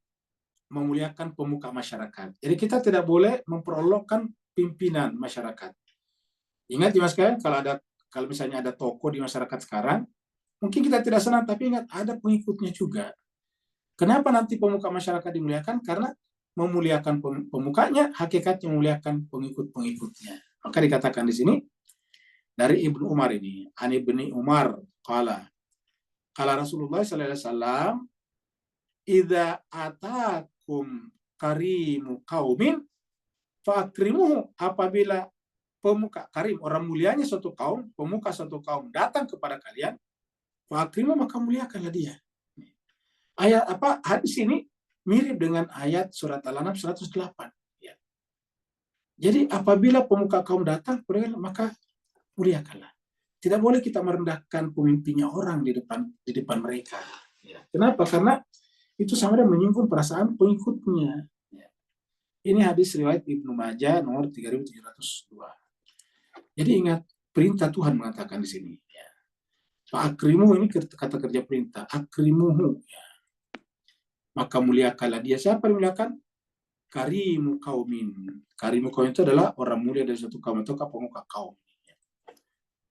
memuliakan pemuka masyarakat. Jadi kita tidak boleh memperolokkan pimpinan masyarakat. Ingat jemaah sekalian, kalau misalnya ada tokoh di masyarakat sekarang, mungkin kita tidak senang, tapi ingat ada pengikutnya juga. Kenapa nanti pemuka masyarakat dimuliakan? Karena memuliakan pemukanya, hakikatnya memuliakan pengikut-pengikutnya. Maka dikatakan di sini dari Ibnu Umar ini, an Ibni Umar qala Rasulullah sallallahu alaihi wasallam, idza atakum karimu qaumin Fa'akrimuhu, apabila pemuka karim, orang mulianya suatu kaum, pemuka suatu kaum datang kepada kalian, fa'akrimuhu, maka muliakanlah dia. Ayat hadis ini mirip dengan ayat surat Al-An'am 108. Ya. Jadi apabila pemuka kaum datang, maka muliakanlah. Tidak boleh kita merendahkan pemimpinnya orang di depan mereka. Ya. Kenapa? Karena itu sama dengan menyinggung perasaan pengikutnya. Ya. Ini hadis riwayat Ibnu Majah nomor 3702. Jadi ingat, perintah Tuhan mengatakan di sini. Ya. Fa'akrimuhu, ini kata kerja perintah. Akrimuhu. Ya. Maka muliakanlah dia. Siapa yang muliakan? Karimu kaumin. Karimu kaum itu adalah orang mulia dari suatu kaum atau pemuka kaum.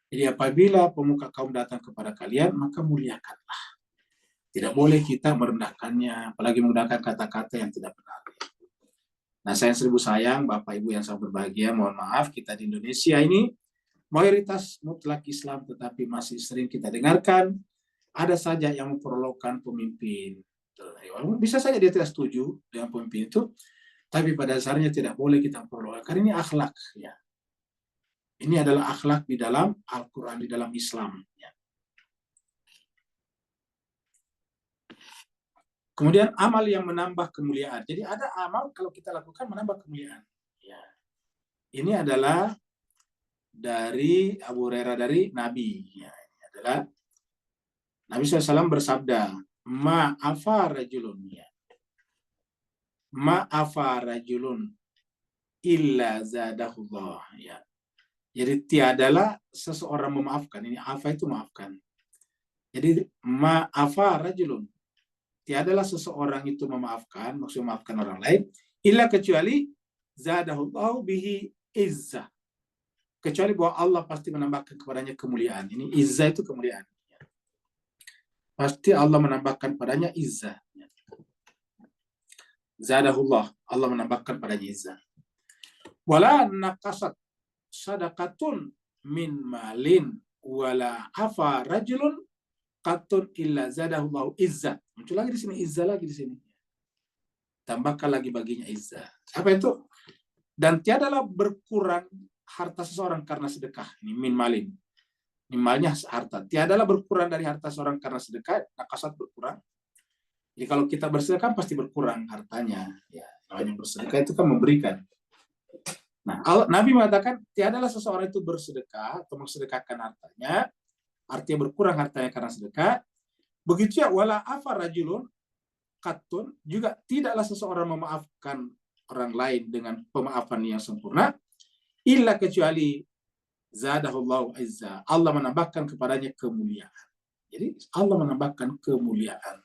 Jadi apabila pemuka kaum datang kepada kalian, maka muliakanlah. Tidak boleh kita merendahkannya, apalagi menggunakan kata-kata yang tidak benar. Nah, sayang seribu sayang, Bapak Ibu yang sangat berbahagia, mohon maaf, kita di Indonesia ini mayoritas mutlak Islam, tetapi masih sering kita dengarkan ada saja yang memperolokkan pemimpin. Bisa saja dia tidak setuju dengan pemimpin itu, tapi pada dasarnya tidak boleh kita memperolokkan. Karena ini akhlak. Ya. Ini adalah akhlak di dalam Al-Quran, di dalam Islam. Ya. Kemudian amal yang menambah kemuliaan. Jadi ada amal kalau kita lakukan menambah kemuliaan. Ya. Ini adalah dari Abu Hurairah dari Nabi. Ya. Ini adalah Nabi SAW bersabda, ma'afa rajulun. Ya. Ma'afa rajulun illa zadahullah. Ya. Jadi tiadalah seseorang memaafkan. Ini afa itu maafkan. Jadi ma'afa rajulun. Tiadalah seseorang itu memaafkan, maksudnya memaafkan orang lain, illa kecuali zadahullahu bihi izzah. Kecuali bahwa Allah pasti menambahkan kepadanya kemuliaan. Ini izzah itu kemuliaan. Pasti Allah menambahkan padanya izzah. Zadahullah, Allah menambahkan padanya izzah. Wala naqasat sadaqatun min malin wala afa rajulun qatun illa zadahullahu izzah. Muncul lagi di sini izzah lagi di sini. Tambahkan lagi baginya izzah. Apa itu? Dan tiadalah berkurang harta seseorang karena sedekah. Ini min malin. Ini malnya harta. Tiadalah berkurang dari harta seorang karena sedekah. Nakasat berkurang. Jadi kalau kita bersedekah pasti berkurang hartanya. Ya, namanya bersedekah itu kan memberikan. Nah, Nabi mengatakan tiadalah seseorang itu bersedekah atau mensedekahkan hartanya. Artinya berkurang hartanya karena sedekah. Begitu ya, wala afa rajulun katun, juga tidaklah seseorang memaafkan orang lain dengan pemaafan yang sempurna, illa kecuali zadahullahu izza. Allah menambahkan kepadanya kemuliaan. Jadi Allah menambahkan kemuliaan.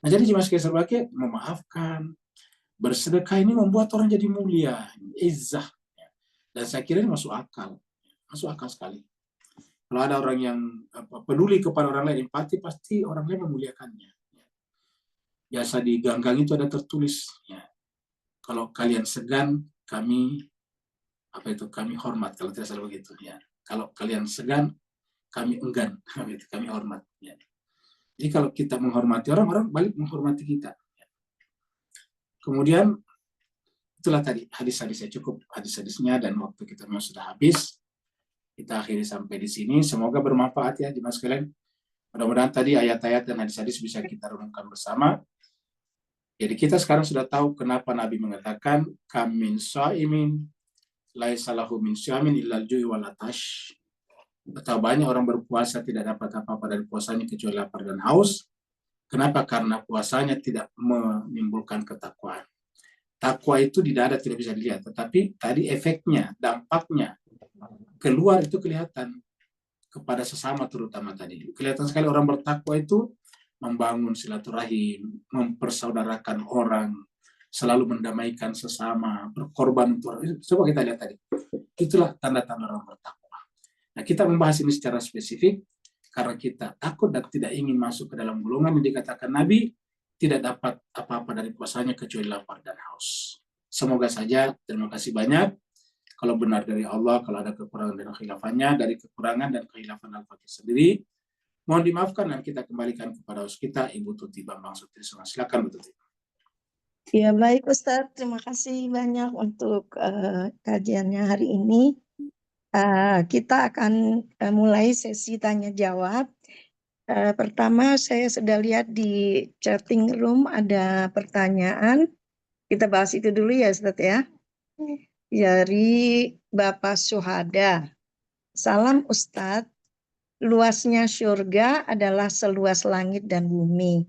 Nah, jadi jemaah sekalian sebagai memaafkan, bersedekah ini membuat orang jadi mulia, izzah. Dan saya kira ini masuk akal. Masuk akal sekali. Kalau ada orang yang peduli kepada orang lain, empati, pasti orang lain memuliakannya. Biasa di gang-gang itu ada tertulis, ya, kalau kalian segan, kami hormat, kalau tidak salah begitu. Ya. Kalau kalian segan, kami enggan, kami hormat. Ya. Jadi kalau kita menghormati orang balik menghormati kita. Ya. Kemudian itulah tadi hadis-hadisnya, cukup hadis-hadisnya, dan waktu kita memang sudah habis. Kita akhiri sampai di sini. Semoga bermanfaat ya jemaah sekalian. Mudah-mudahan tadi ayat-ayat dan hadis-hadis bisa kita renungkan bersama. Jadi kita sekarang sudah tahu kenapa Nabi mengatakan kam min shaimin laisa lahu min syamin illal ju'i wal atash. Betapa banyak orang berpuasa tidak dapat apa-apa dari puasanya kecuali lapar dan haus. Kenapa? Karena puasanya tidak menimbulkan ketakwaan. Takwa itu di dada tidak bisa dilihat, tetapi tadi efeknya, dampaknya keluar itu kelihatan kepada sesama, terutama tadi kelihatan sekali orang bertakwa itu membangun silaturahim, mempersaudarakan orang, selalu mendamaikan sesama, berkorban untuk orang. Coba kita lihat tadi, itulah tanda-tanda orang bertakwa. Nah, kita membahas ini secara spesifik karena kita takut dan tidak ingin masuk ke dalam golongan yang dikatakan Nabi tidak dapat apa-apa dari puasanya kecuali lapar dan haus. Semoga saja. Terima kasih banyak. Kalau benar dari Allah, kalau ada kekurangan dan khilafahnya, dari kekurangan dan khilafan Al-Fatih sendiri, mohon dimaafkan dan kita kembalikan kepada host kita, Ibu Tuti Bambang Sutrisno. Silakan Bu Tuti. Ya baik Ustadz, terima kasih banyak untuk kajiannya hari ini. Kita akan mulai sesi tanya jawab. Pertama saya sudah lihat di chatting room ada pertanyaan. Kita bahas itu dulu ya Ustadz ya. Dari Bapak Suhada. Salam Ustadz, luasnya surga adalah seluas langit dan bumi.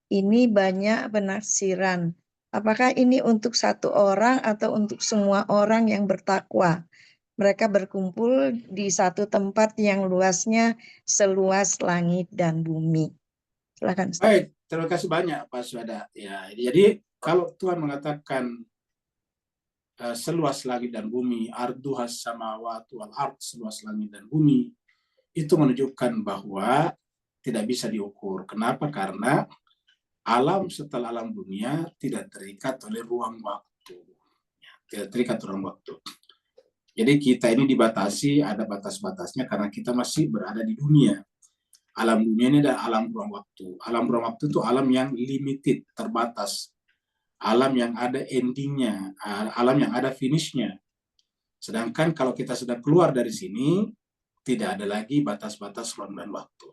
Ini banyak penafsiran. Apakah ini untuk satu orang atau untuk semua orang yang bertakwa? Mereka berkumpul di satu tempat yang luasnya seluas langit dan bumi. Silakan Ustaz. Baik, terima kasih banyak Pak Suhada. Ya, jadi kalau Tuhan mengatakan seluas langit dan bumi, arduhas samawati wal ard, seluas langit dan bumi, itu menunjukkan bahwa tidak bisa diukur. Kenapa? Karena alam setelah alam dunia tidak terikat oleh ruang waktu. Tidak terikat ruang waktu. Jadi kita ini dibatasi, ada batas-batasnya karena kita masih berada di dunia. Alam dunia ini adalah alam ruang waktu. Alam ruang waktu itu alam yang limited, terbatas. Alam yang ada endingnya, alam yang ada finishnya. Sedangkan kalau kita sudah keluar dari sini, tidak ada lagi batas-batas ruang dan waktu.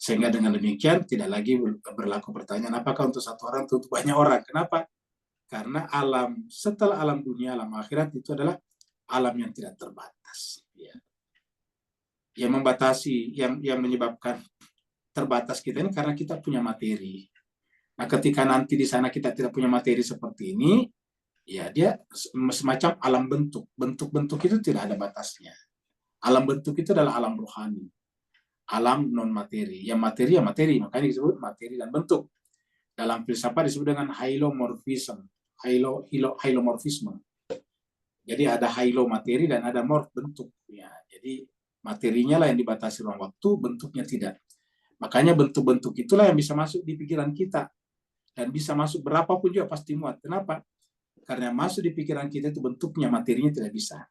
Sehingga dengan demikian tidak lagi berlaku pertanyaan apakah untuk satu orang atau untuk banyak orang. Kenapa? Karena alam setelah alam dunia, alam akhirat itu adalah alam yang tidak terbatas. Ya. Yang membatasi, yang menyebabkan terbatas kita ini karena kita punya materi. Nah, ketika nanti di sana kita tidak punya materi seperti ini, ya dia semacam alam bentuk. Bentuk-bentuk itu tidak ada batasnya. Alam bentuk itu adalah alam rohani. Alam non materi. Yang materi ya materi, makanya disebut materi dan bentuk. Dalam filsafat disebut dengan hylomorphism. Hylomorphisme. Jadi ada hylo materi dan ada morph bentuk. Ya, jadi materinya lah yang dibatasi ruang waktu, bentuknya tidak. Makanya bentuk-bentuk itulah yang bisa masuk di pikiran kita. Dan bisa masuk berapapun juga pasti muat. Kenapa? Karena masuk di pikiran kita itu bentuknya, materinya tidak bisa.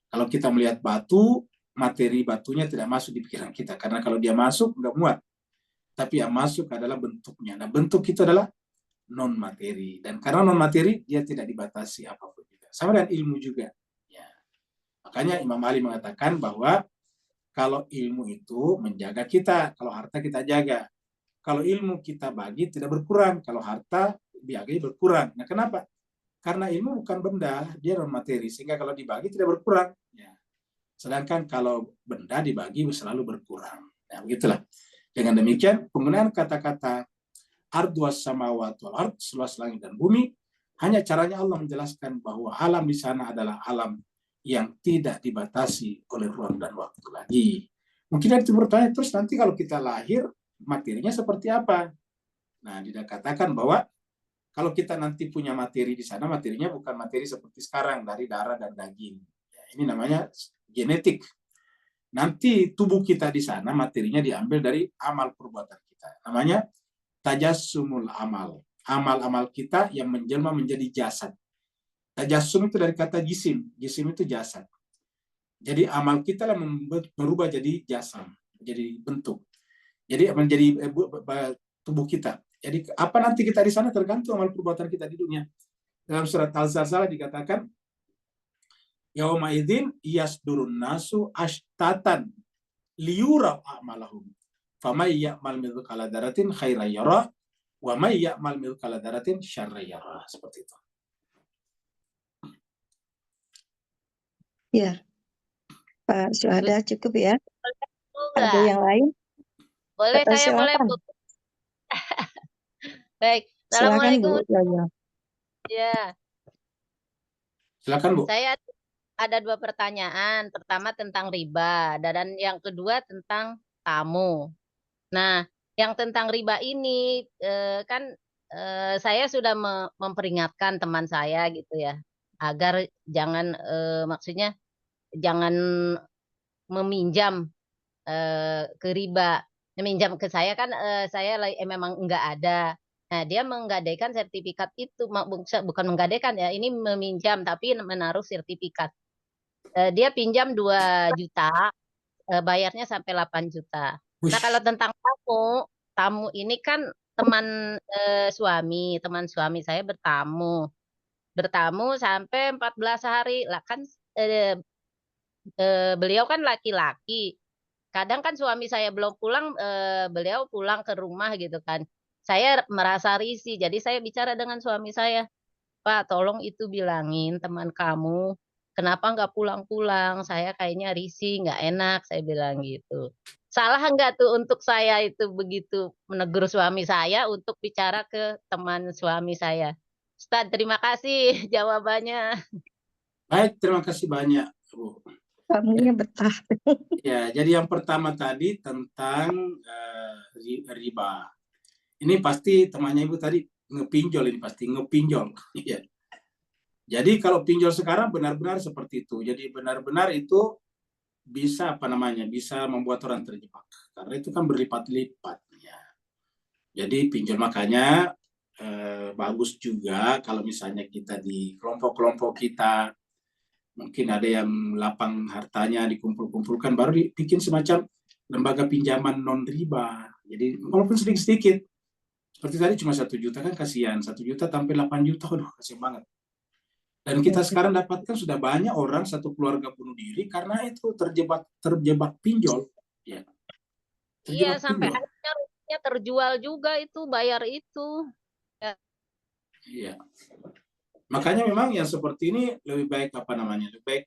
Kalau kita melihat batu, materi batunya tidak masuk di pikiran kita. Karena kalau dia masuk, nggak muat. Tapi yang masuk adalah bentuknya. Nah, bentuk itu adalah non-materi. Dan karena non-materi, dia tidak dibatasi apapun juga. Sama dengan ilmu juga. Ya. Makanya Imam Ali mengatakan bahwa kalau ilmu itu menjaga kita, kalau harta kita jaga. Kalau ilmu kita bagi tidak berkurang, kalau harta dibagi berkurang. Nah, kenapa? Karena ilmu bukan benda, dia non-materi. Sehingga kalau dibagi tidak berkurang. Ya. Sedangkan kalau benda dibagi selalu berkurang. Nah, begitulah. Dengan demikian, penggunaan kata-kata arduas samawati wal ard, seluas langit dan bumi, hanya caranya Allah menjelaskan bahwa alam di sana adalah alam yang tidak dibatasi oleh ruang dan waktu lagi. Mungkin itu bertanya, terus nanti kalau kita lahir, materinya seperti apa? Nah, dikatakan bahwa kalau kita nanti punya materi di sana, materinya bukan materi seperti sekarang, dari darah dan daging. Ya, ini namanya genetik. Nanti tubuh kita di sana materinya diambil dari amal perbuatan kita. Namanya tajassumul amal. Amal-amal kita yang menjelma menjadi jasad. Tajassum itu dari kata jisim. Jisim itu jasad. Jadi amal kita yang berubah jadi jasad, jadi bentuk. Jadi menjadi tubuh kita. Jadi apa nanti kita di sana tergantung amal perbuatan kita di dunia. Dalam surat Al-Zalzalah dikatakan yauma idzin yasdurun nasu ashtatan liyura a'malahum. Famay ya'mal mithqala dzarratin khairan yara wa may ya'mal mithqala dzarratin syarran yara. Seperti itu. Ya. Pak Syuhada cukup ya? Ada yang lain? Boleh, saya boleh, silakan. Bu. Baik. Silakan Bu. Assalamualaikum. Ya. Silakan Bu. Saya ada dua pertanyaan. Pertama tentang riba dan yang kedua tentang tamu. Nah, yang tentang riba ini kan saya sudah memperingatkan teman saya gitu ya, agar jangan maksudnya jangan meminjam ke riba. Meminjam ke saya kan saya memang enggak ada. Nah, dia menggadaikan sertifikat itu, bukan menggadaikan ya, ini meminjam tapi menaruh sertifikat. Dia pinjam 2 juta, bayarnya sampai 8 juta. Nah, kalau tentang tamu ini kan teman suami saya bertamu sampai 14 hari lah kan. Beliau kan laki-laki. Kadang kan suami saya belum pulang, beliau pulang ke rumah gitu kan. Saya merasa risih, jadi saya bicara dengan suami saya, Pak, tolong itu bilangin teman kamu, kenapa nggak pulang-pulang? Saya kayaknya risih, nggak enak, saya bilang gitu. Salah nggak tuh untuk saya itu begitu menegur suami saya untuk bicara ke teman suami saya? Ustaz, terima kasih jawabannya. Baik, terima kasih banyak, Bu. Suaminya betah. Ya, jadi yang pertama tadi tentang riba. Ini pasti temannya Ibu tadi ngepinjol, ini pasti ngepinjol. Ya. Jadi kalau pinjol sekarang benar-benar seperti itu. Jadi benar-benar itu bisa bisa membuat orang terjebak. Karena itu kan berlipat-lipat. Ya. Jadi pinjol makanya bagus juga kalau misalnya kita di kelompok-kelompok kita, mungkin ada yang lapang hartanya dikumpul-kumpulkan, baru bikin semacam lembaga pinjaman non riba. Jadi walaupun sedikit-sedikit, seperti tadi cuma 1 juta kan kasihan, 1 juta sampai 8 juta, aduh kasihan banget. Dan kita sekarang dapatkan sudah banyak orang satu keluarga bunuh diri karena itu terjebak pinjol. Ya. Iya, sampai akhirnya rumahnya terjual juga itu, bayar itu. Ya. Iya. Makanya memang yang seperti ini lebih baik lebih baik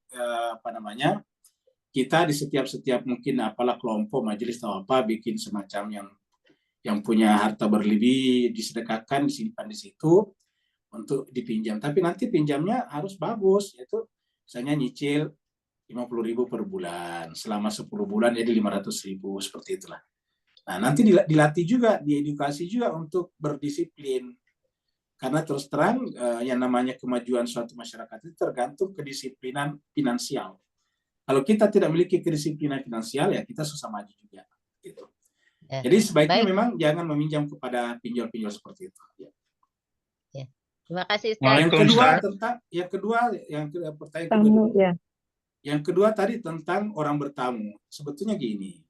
kita di setiap mungkin apalah kelompok majelis atau apa bikin semacam yang punya harta berlebih disedekahkan, disimpan di situ untuk dipinjam. Tapi nanti pinjamnya harus bagus, yaitu misalnya nyicil 50.000 per bulan selama 10 bulan jadi 500.000 seperti itulah. Nah, nanti dilatih juga, diedukasi juga untuk berdisiplin. Karena terus terang yang namanya kemajuan suatu masyarakat itu tergantung kedisiplinan finansial. Kalau kita tidak memiliki kedisiplinan finansial, ya kita susah maju juga. Gitu. Jadi sebaiknya memang jangan meminjam kepada pinjol-pinjol seperti itu. Ya. Terima kasih. Yang kedua tadi tentang orang bertamu. Sebetulnya gini,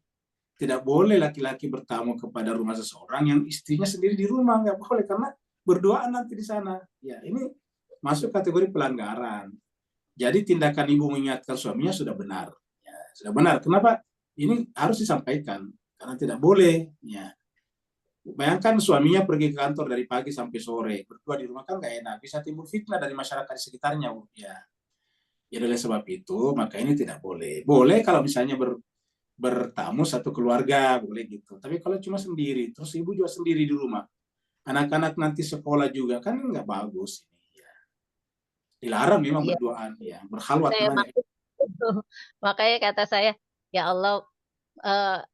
tidak boleh laki-laki bertamu kepada rumah seseorang yang istrinya sendiri di rumah, nggak boleh karena berduaan nanti di sana. Ya, ini masuk kategori pelanggaran. Jadi tindakan ibu mengingatkan suaminya sudah benar. Ya, sudah benar. Kenapa? Ini harus disampaikan karena tidak boleh. Ya. Bayangkan suaminya pergi ke kantor dari pagi sampai sore, berdua di rumah kan nggak enak. Bisa timbul fitnah dari masyarakat di sekitarnya. Ya. Ya oleh sebab itu maka ini tidak boleh. Boleh kalau misalnya bertamu satu keluarga, boleh gitu. Tapi kalau cuma sendiri, terus ibu juga sendiri di rumah, anak-anak nanti sekolah juga kan nggak bagus ini ya. Dilarang memang berduaan ya, berkhalwat namanya. Makanya kata saya, ya Allah,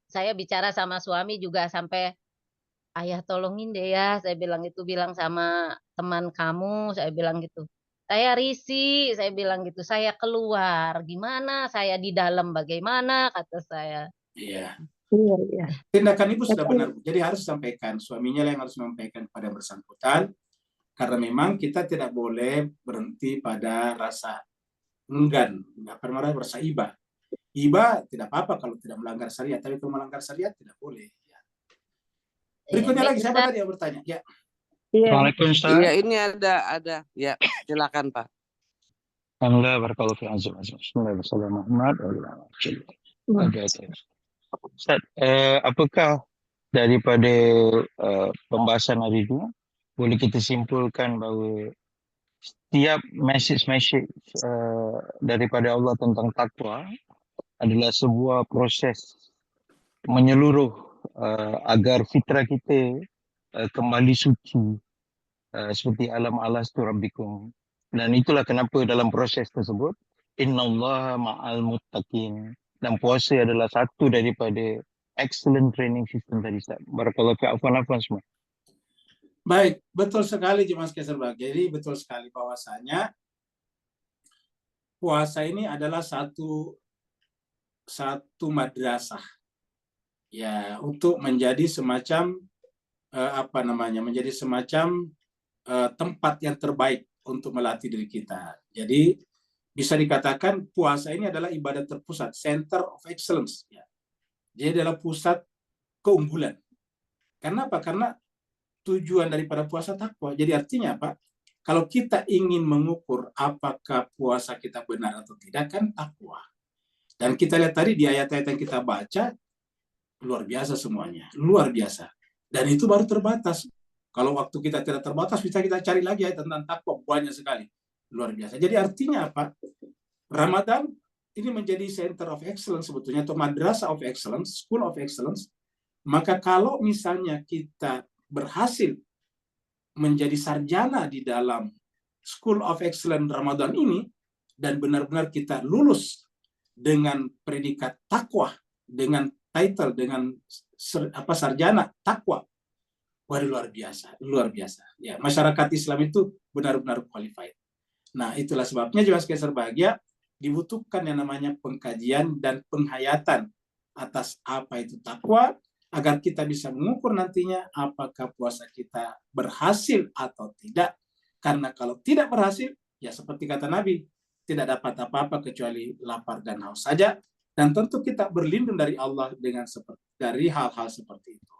saya bicara sama suami juga sampai ayah tolongin deh ya, saya bilang sama teman kamu, saya bilang gitu. Saya risih, saya bilang gitu. Saya keluar, gimana? Saya di dalam bagaimana? Kata saya. Iya. Iya. Tindakan ibu sudah benar, jadi harus disampaikan. Suaminya yang harus menyampaikan pada bersangkutan, karena memang kita tidak boleh berhenti pada rasa enggan, nggak pernah rasa iba. Iba tidak apa-apa kalau tidak melanggar syariat, tapi kalau melanggar syariat tidak boleh. Ya. Berikutnya lagi, siapa tadi yang bertanya? Ya. Waalaikumsalam. Iya, ini ada. Ya, silakan Pak. Alhamdulillah, barakallahu fi azim. Bismillahirrahmanirrahim. Ustaz, apakah daripada pembahasan hari ini boleh kita simpulkan bahawa setiap message daripada Allah tentang takwa adalah sebuah proses menyeluruh agar fitrah kita kembali suci seperti alam alastu rabbikum, dan itulah kenapa dalam proses tersebut innallaha ma'al muttaqin, dan puasa adalah satu daripada excellent training system tadi Ustaz. Barakallahu fi afwan semua. Baik, betul sekali Mas Keserbag. Jadi betul sekali bahwasanya puasa ini adalah satu madrasah ya, untuk menjadi semacam menjadi semacam tempat yang terbaik untuk melatih diri kita. Jadi bisa dikatakan puasa ini adalah ibadah terpusat, center of excellence ya. Jadi adalah pusat keunggulan. Karena apa? Karena tujuan daripada puasa takwa. Jadi artinya apa? Kalau kita ingin mengukur apakah puasa kita benar atau tidak, kan takwa. Dan kita lihat tadi di ayat-ayat yang kita baca, luar biasa semuanya. Luar biasa. Dan itu baru terbatas. Kalau waktu kita tidak terbatas, bisa kita cari lagi ayat tentang takwa. Banyak sekali. Luar biasa. Jadi artinya apa? Ramadan ini menjadi center of excellence sebetulnya, atau madrasah of excellence, school of excellence. Maka kalau misalnya kita berhasil menjadi sarjana di dalam school of excellence Ramadan ini, dan benar-benar kita lulus dengan predikat takwa, dengan title, dengan sarjana takwa, wah luar biasa, luar biasa. Ya, masyarakat Islam itu benar-benar qualified. Nah, itulah sebabnya juga sekalian berbahagia dibutuhkan yang namanya pengkajian dan penghayatan atas apa itu takwa, agar kita bisa mengukur nantinya apakah puasa kita berhasil atau tidak. Karena kalau tidak berhasil, ya seperti kata Nabi, tidak dapat apa-apa kecuali lapar dan haus saja. Dan tentu kita berlindung dari Allah dari hal-hal seperti itu.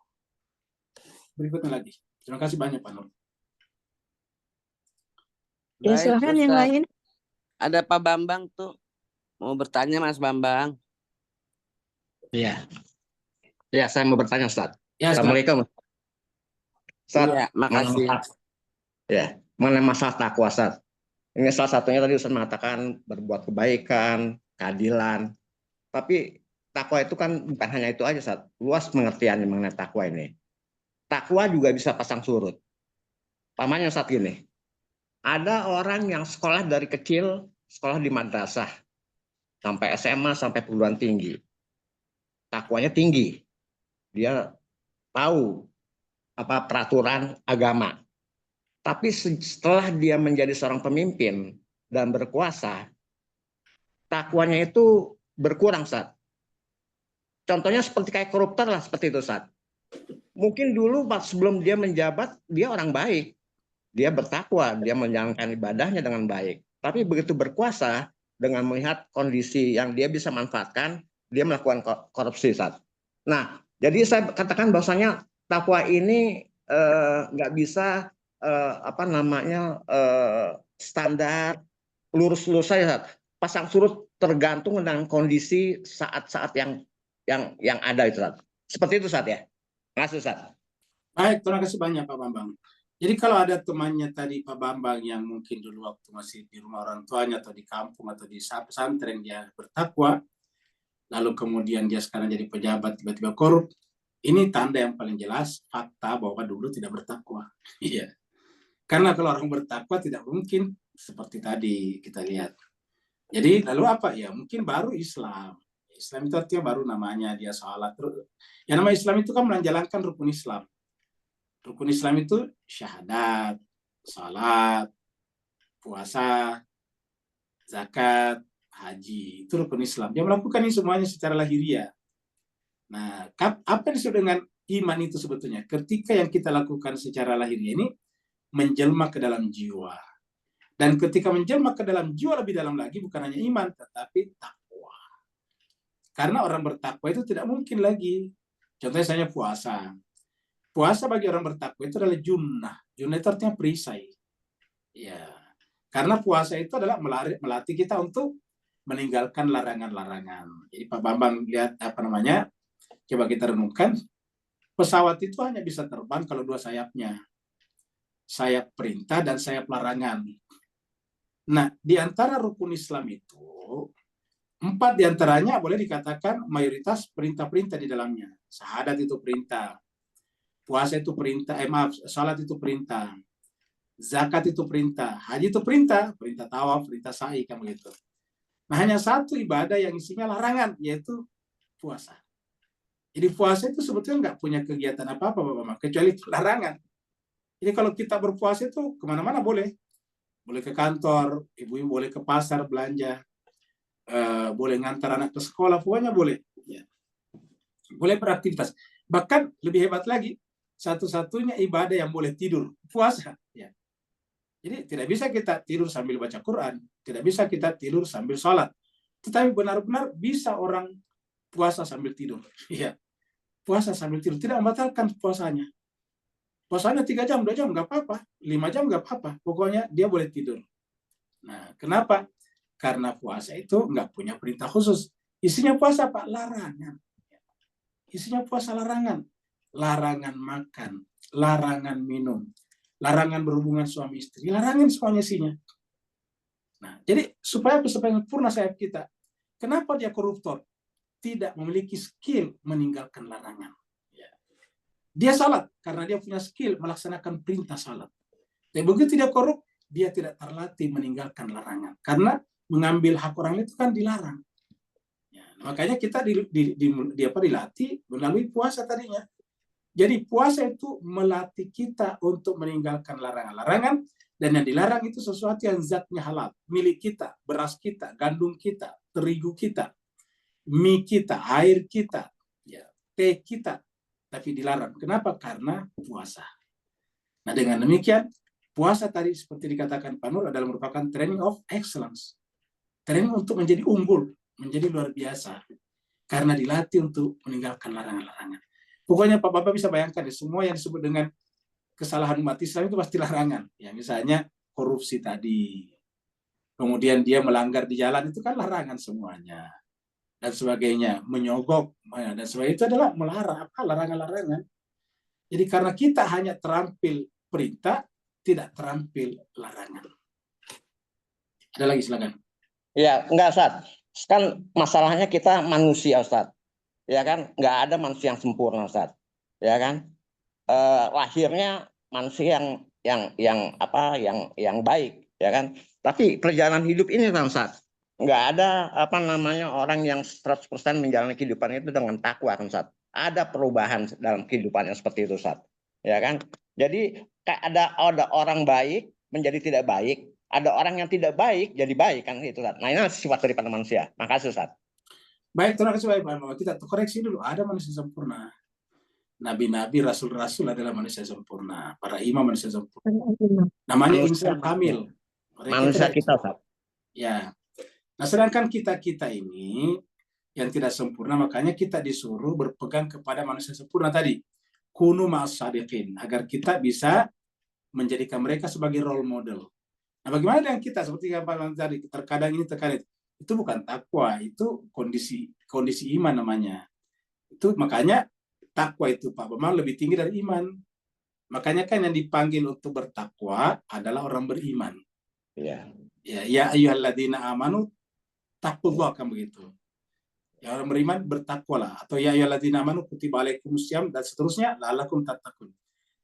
Berikutnya lagi. Terima kasih banyak Pak Nur. Ya, silahkan yang lain. Ada Pak Bambang tuh. Mau bertanya Mas Bambang. Iya. Ya, saya mau bertanya Ustaz. Ya, Assalamualaikum. Ustaz, ya, makasih. Ya, mengenai masalah takwa Ustaz. Ini salah satunya tadi Ustaz mengatakan berbuat kebaikan, keadilan. Tapi takwa itu kan bukan hanya itu aja Ustaz. Luas pengertiannya mengenai takwa ini. Takwa juga bisa pasang surut. Pamannya Ustaz gini. Ada orang yang sekolah dari kecil, sekolah di madrasah, sampai SMA, sampai perguruan tinggi. Takwanya tinggi. Dia tahu apa peraturan agama. Tapi setelah dia menjadi seorang pemimpin dan berkuasa, takwanya itu berkurang, Ustaz. Contohnya seperti kayak koruptor lah, seperti itu, Ustaz. Mungkin dulu sebelum dia menjabat, dia orang baik. Dia bertakwa, dia menjalankan ibadahnya dengan baik. Tapi begitu berkuasa, dengan melihat kondisi yang dia bisa manfaatkan, dia melakukan korupsi, Ustaz. Nah, jadi saya katakan bahwasanya takwa ini nggak bisa standar lurus-lurus saja. Pasang surut tergantung dengan kondisi saat-saat yang ada itu, Ustaz. Seperti itu, Ustaz ya. Terima kasih, Ustaz. Baik, terima kasih banyak Pak Bambang. Jadi kalau ada temannya tadi Pak Bambang yang mungkin dulu waktu masih di rumah orang tuanya atau di kampung atau di pesantren dia bertakwa, lalu kemudian dia sekarang jadi pejabat tiba-tiba korup, ini tanda yang paling jelas fakta bahwa dulu tidak bertakwa. Iya. Karena kalau orang bertakwa tidak mungkin seperti tadi kita lihat. Jadi lalu apa ya? Mungkin baru Islam. Islam itu artinya baru namanya dia sholat. Yang namanya Islam itu kan menjalankan rukun Islam. Rukun Islam itu syahadat, sholat, puasa, zakat, haji. Itu rukun Islam. Dia melakukan ini semuanya secara lahiriah. Nah, apa yang disebut dengan iman itu sebetulnya? Ketika yang kita lakukan secara lahiriah ini menjelma ke dalam jiwa. Dan ketika menjelma ke dalam jiwa lebih dalam lagi, bukan hanya iman, tetapi takwa. Karena orang bertakwa itu tidak mungkin lagi. Contohnya misalnya puasa. Puasa bagi orang bertakwa itu adalah junnah. Junnah itu artinya perisai. Ya. Karena puasa itu adalah melatih kita untuk meninggalkan larangan-larangan. Jadi Pak Bambang lihat coba kita renungkan. Pesawat itu hanya bisa terbang kalau dua sayapnya. Sayap perintah dan sayap larangan. Nah, di antara rukun Islam itu, 4 diantaranya boleh dikatakan mayoritas perintah-perintah di dalamnya. Syahadat itu perintah. Puasa itu perintah, salat itu perintah. Zakat itu perintah. Haji itu perintah. Perintah tawaf, perintah sa'i, kan begitu. Nah, hanya satu ibadah yang isinya larangan, yaitu puasa. Jadi puasa itu sebetulnya nggak punya kegiatan apa-apa, Bapak-Bapak, kecuali larangan. Jadi kalau kita berpuasa itu kemana-mana boleh. Boleh ke kantor, ibu-ibu boleh ke pasar belanja, boleh ngantar anak ke sekolah, pokoknya boleh. Ya. Boleh beraktivitas. Bahkan lebih hebat lagi, satu-satunya ibadah yang boleh tidur, puasa. Ya. Jadi tidak bisa kita tidur sambil baca Quran, tidak bisa kita tidur sambil sholat. Tetapi benar-benar bisa orang puasa sambil tidur. Ya. Puasa sambil tidur, tidak membatalkan puasanya. Puasanya 3 jam, 2 jam, nggak apa-apa. 5 jam nggak apa-apa. Pokoknya dia boleh tidur. Nah, kenapa? Karena puasa itu nggak punya perintah khusus. Isinya puasa, Pak, larangan. Isinya puasa larangan. Larangan makan, larangan minum, larangan berhubungan suami istri, larangan semuanya isinya. Nah, jadi supaya sempurna sayap kita. Kenapa dia koruptor? Tidak memiliki skill meninggalkan larangan. Dia salat karena dia punya skill melaksanakan perintah salat. Dan begitu dia korup, dia tidak terlatih meninggalkan larangan. Karena mengambil hak orang itu kan dilarang. Ya, makanya kita dilatih melalui puasa tadinya. Jadi puasa itu melatih kita untuk meninggalkan larangan-larangan, dan yang dilarang itu sesuatu yang zatnya halal. Milik kita, beras kita, gandum kita, terigu kita, mie kita, air kita, ya, teh kita. Tapi dilarang. Kenapa? Karena puasa. Nah, dengan demikian, puasa tadi seperti dikatakan Pak Nur adalah merupakan training of excellence. Training untuk menjadi unggul, menjadi luar biasa. Karena dilatih untuk meninggalkan larangan-larangan. Pokoknya Bapak bisa bayangkan ya, semua yang disebut dengan kesalahan umat Islam itu pasti larangan. Ya, misalnya korupsi tadi. Kemudian dia melanggar di jalan, itu kan larangan semuanya. Dan sebagainya, menyogok, dan sebagainya, itu adalah melarang, larangan-larangan. Jadi karena kita hanya terampil perintah, tidak terampil larangan. Ada lagi, silakan. Ya, enggak, Ustaz. Kan masalahnya kita manusia, Ustaz. Ya kan, nggak ada manusia yang sempurna, Ustaz. Ya kan, lahirnya manusia yang baik, ya kan. Tapi perjalanan hidup ini, Ustaz, nggak ada orang yang 100% menjalani kehidupan itu dengan takwa, kan, Ustaz. Ada perubahan dalam kehidupannya seperti itu, Ustaz. Ya kan. Jadi ada orang baik menjadi tidak baik, ada orang yang tidak baik jadi baik, kan itu, Ustaz. Nah, ini sifat daripada manusia. Makasih, Ustaz. Baik, terima kasih Pak. Kita koreksi dulu, ada manusia sempurna. Nabi-nabi, rasul-rasul adalah manusia sempurna. Para imam manusia sempurna. Namanya insan kamil. Manusia kita, Ustaz. Ya. Nah, sedangkan kita ini yang tidak sempurna, makanya kita disuruh berpegang kepada manusia sempurna tadi. Kunu ma'as shadiqin, agar kita bisa menjadikan mereka sebagai role model. Nah, bagaimana dengan kita? Seperti yang Pak tadi, terkadang ini, terkadang itu bukan takwa, itu kondisi iman namanya. Itu makanya takwa itu Pak Bambang lebih tinggi dari iman. Makanya kan yang dipanggil untuk bertakwa adalah orang beriman. Ya, ya ayyuhalladzina amanu taqullah, kan begitu. Ya, orang beriman bertakwalah, atau ya ayyuhalladzina amanu kutiba alaikumusiyam, dan seterusnya la'allakum tattaqun.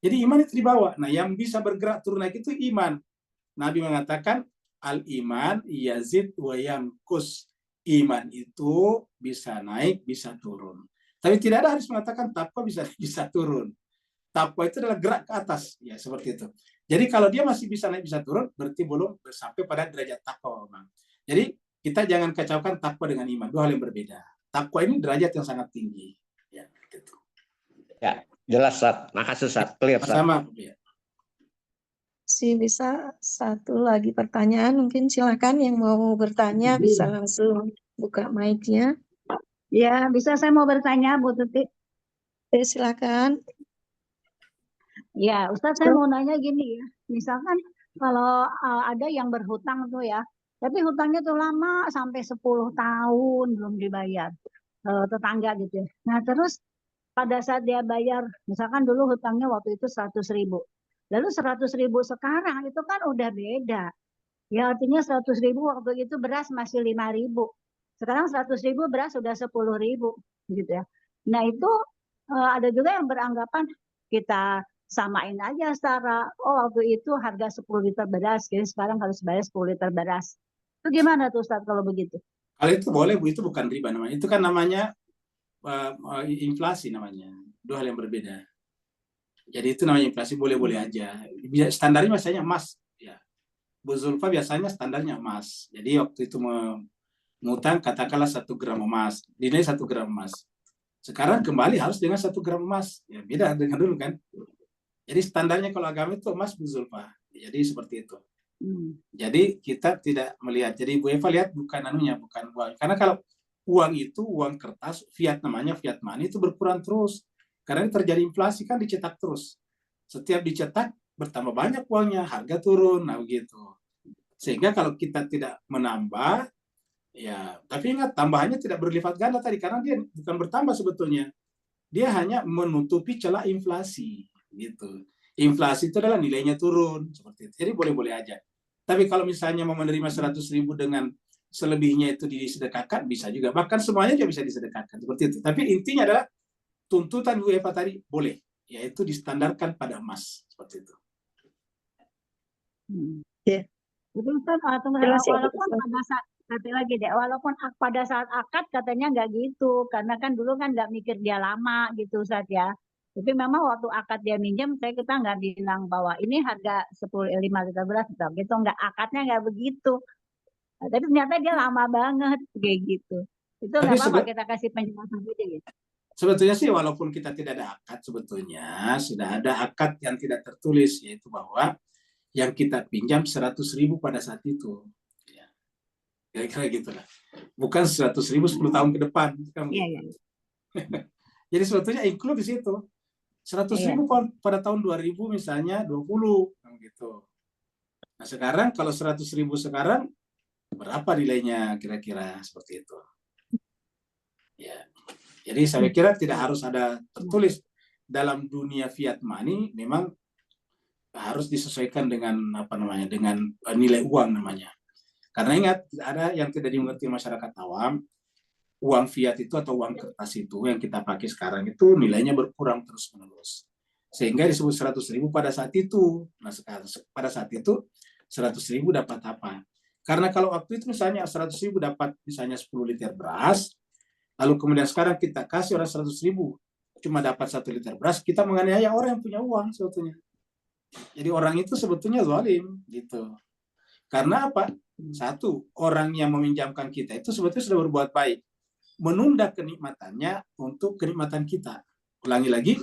Jadi iman itu dibawa. Nah, yang bisa bergerak turun naik itu iman. Nabi mengatakan al-iman yazid wa yamkus. Iman itu bisa naik, bisa turun. Tapi tidak ada harus mengatakan takwa bisa turun. Takwa itu adalah gerak ke atas, ya seperti itu. Jadi kalau dia masih bisa naik, bisa turun, berarti belum sampai pada derajat takwa, Bang. Jadi kita jangan kacaukan takwa dengan iman, dua hal yang berbeda. Takwa ini derajat yang sangat tinggi, ya gitu. Ya, jelas, Ustaz. Makasih, Ustaz. Clear, Ustaz. Sama, ya. Bisa satu lagi pertanyaan, mungkin silakan yang mau bertanya bisa langsung buka mic-nya. Ya, bisa saya mau bertanya, Bu Tuti? Silakan. Ya, Ustaz, saya mau nanya gini ya. Misalkan kalau ada yang berhutang tuh ya, tapi hutangnya tuh lama sampai 10 tahun belum dibayar. Tetangga gitu ya. Nah, terus pada saat dia bayar, misalkan dulu hutangnya waktu itu 100.000. Lalu 100.000 sekarang itu kan udah beda. Ya, artinya 100.000 waktu itu beras masih 5.000. Sekarang 100.000 beras sudah 10.000 gitu ya. Nah, itu ada juga yang beranggapan kita samain aja secara, waktu itu harga 10 liter beras, jadi sekarang harus bayar 10 liter beras. Itu gimana tuh Ustaz kalau begitu? Kalau itu boleh, Bu, itu bukan riba namanya. Itu kan namanya inflasi namanya. Dua hal yang berbeda. Jadi itu namanya inflasi, boleh-boleh aja. Standarnya biasanya emas. Ya. Bu Zulfa biasanya standarnya emas. Jadi waktu itu mengutang katakanlah 1 gram emas. Dinilai 1 gram emas. Sekarang kembali harus dengan 1 gram emas. Ya, beda dengan dulu kan. Jadi standarnya kalau agama itu emas, Bu Zulfa. Jadi seperti itu. Jadi kita tidak melihat. Jadi Bu Eva lihat bukan anunya, bukan uang. Karena kalau uang itu, uang kertas, fiat namanya, fiat money itu berkurang terus. Karena terjadi inflasi kan dicetak terus. Setiap dicetak bertambah banyak uangnya, harga turun, nah begitu. Sehingga kalau kita tidak menambah, ya, tapi ingat tambahannya tidak berlipat ganda tadi, karena dia bukan bertambah sebetulnya. Dia hanya menutupi celah inflasi, gitu. Inflasi itu adalah nilainya turun, seperti itu. Jadi boleh-boleh aja. Tapi kalau misalnya mau menerima 100.000 dengan selebihnya itu disedekahkan, bisa juga. Bahkan semuanya juga bisa disedekahkan, seperti itu. Tapi intinya adalah tuntutan Bu Eva tadi boleh, yaitu distandarkan pada emas, seperti itu. Ya. Itu kan walaupun pada saat lagi deh, walaupun pada saat akad katanya nggak gitu, karena kan dulu kan nggak mikir dia lama gitu Ustaz ya. Tapi memang waktu akad dia minjem, kita nggak bilang bahwa ini harga 10.513 gitu, nggak, akadnya nggak begitu. Nah, tapi ternyata dia lama banget kayak gitu. Itu nggak apa-apa kita kasih penjelasan aja gitu. Sebetulnya sih walaupun kita tidak ada akad, sebetulnya sudah ada akad yang tidak tertulis, yaitu bahwa yang kita pinjam 100.000 pada saat itu. Ya. Kira-kira gitulah. Bukan 100.000 10 tahun ke depan. Iya. Jadi sebetulnya include di situ. 100.000 pada tahun 2000 misalnya 20 gitu. Nah sekarang kalau 100.000 sekarang berapa nilainya kira-kira seperti itu. Ya. Jadi saya kira tidak harus ada tertulis dalam dunia fiat money, memang harus disesuaikan dengan dengan nilai uang namanya. Karena ingat, ada yang tidak dimengerti masyarakat awam, uang fiat itu atau uang kertas itu yang kita pakai sekarang itu nilainya berkurang terus-menerus. Sehingga disebut 100.000 pada saat itu. Nah, sekarang pada saat itu 100.000 dapat apa? Karena kalau waktu itu misalnya 100.000 dapat misalnya 10 liter beras, lalu kemudian sekarang kita kasih orang 100.000 cuma dapat 1 liter beras, kita menganiaya orang yang punya uang sebetulnya. Jadi orang itu sebetulnya zalim gitu. Karena apa? Satu, orang yang meminjamkan kita itu sebetulnya sudah berbuat baik, menunda kenikmatannya untuk kenikmatan kita. Ulangi lagi,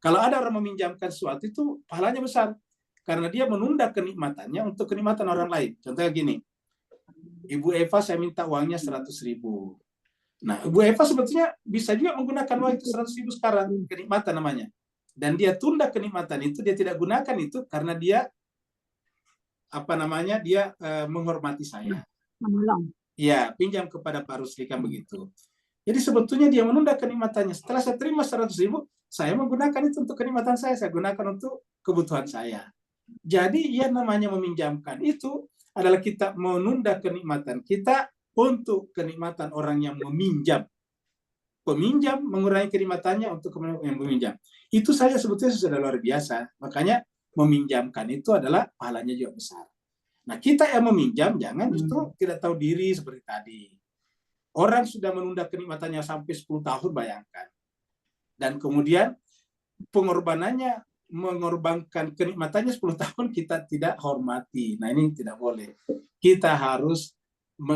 kalau ada orang meminjamkan sesuatu itu pahalanya besar, karena dia menunda kenikmatannya untuk kenikmatan orang lain. Contohnya gini, Ibu Eva saya minta uangnya 100.000. Nah, Ibu Eva sebetulnya bisa juga menggunakan uang itu 100.000 sekarang, kenikmatan namanya. Dan dia tunda kenikmatan itu, dia tidak gunakan itu karena dia dia menghormati saya. Ya, pinjam kepada Pak Rusli kan begitu. Jadi sebetulnya dia menunda kenikmatannya. Setelah saya terima 100.000, saya menggunakan itu untuk kenikmatan saya gunakan untuk kebutuhan saya. Jadi yang namanya meminjamkan itu adalah kita menunda kenikmatan kita untuk kenikmatan orang yang meminjam. Peminjam mengurangi kenikmatannya untuk yang meminjam. Itu saja sebetulnya sudah luar biasa. Makanya meminjamkan itu adalah pahalanya juga besar. Nah, kita yang meminjam jangan justru tidak tahu diri seperti tadi. Orang sudah menunda kenikmatannya sampai 10 tahun, bayangkan. Dan kemudian pengorbanannya mengorbankan kenikmatannya 10 tahun kita tidak hormati. Nah, ini tidak boleh. Kita harus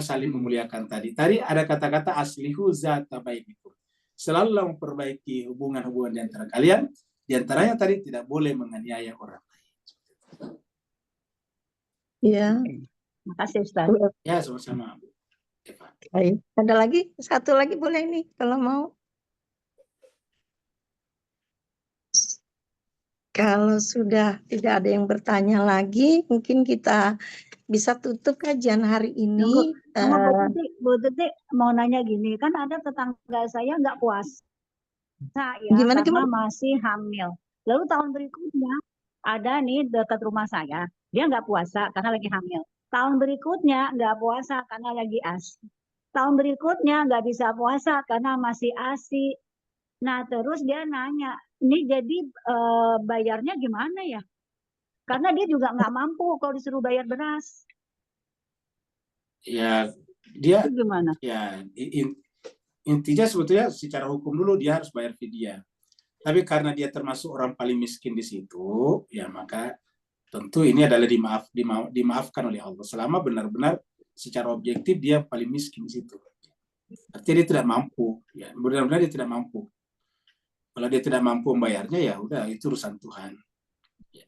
saling memuliakan tadi. Tadi ada kata-kata aslihu zata bainikum. Selalu memperbaiki hubungan-hubungan di antara kalian. Di antaranya tadi tidak boleh menganiaya orang lain. Ya. Makasih Ustaz. Ya, sama-sama. Baik. Ada lagi? Satu lagi boleh nih kalau mau. Kalau sudah tidak ada yang bertanya lagi, mungkin kita bisa tutup kajian hari ini. Bu Tuti mau nanya gini, kan ada tetangga saya nggak puasa ya, gimana? Masih hamil. Lalu tahun berikutnya ada nih dekat rumah saya, dia nggak puasa karena lagi hamil. Tahun berikutnya nggak puasa karena lagi ASI. Tahun berikutnya nggak bisa puasa karena masih ASI. Nah terus dia nanya, ini jadi bayarnya gimana ya? Karena dia juga nggak mampu kalau disuruh bayar beras. Ya, dia itu gimana? Ya, intinya sebetulnya secara hukum dulu dia harus bayar fidyah. Tapi karena dia termasuk orang paling miskin di situ, ya maka tentu ini adalah dimaafkan oleh Allah. Selama benar-benar secara objektif dia paling miskin di situ. Artinya dia tidak mampu, ya benar-benar dia tidak mampu. Kalau dia tidak mampu membayarnya, ya udah itu urusan Tuhan. Ya.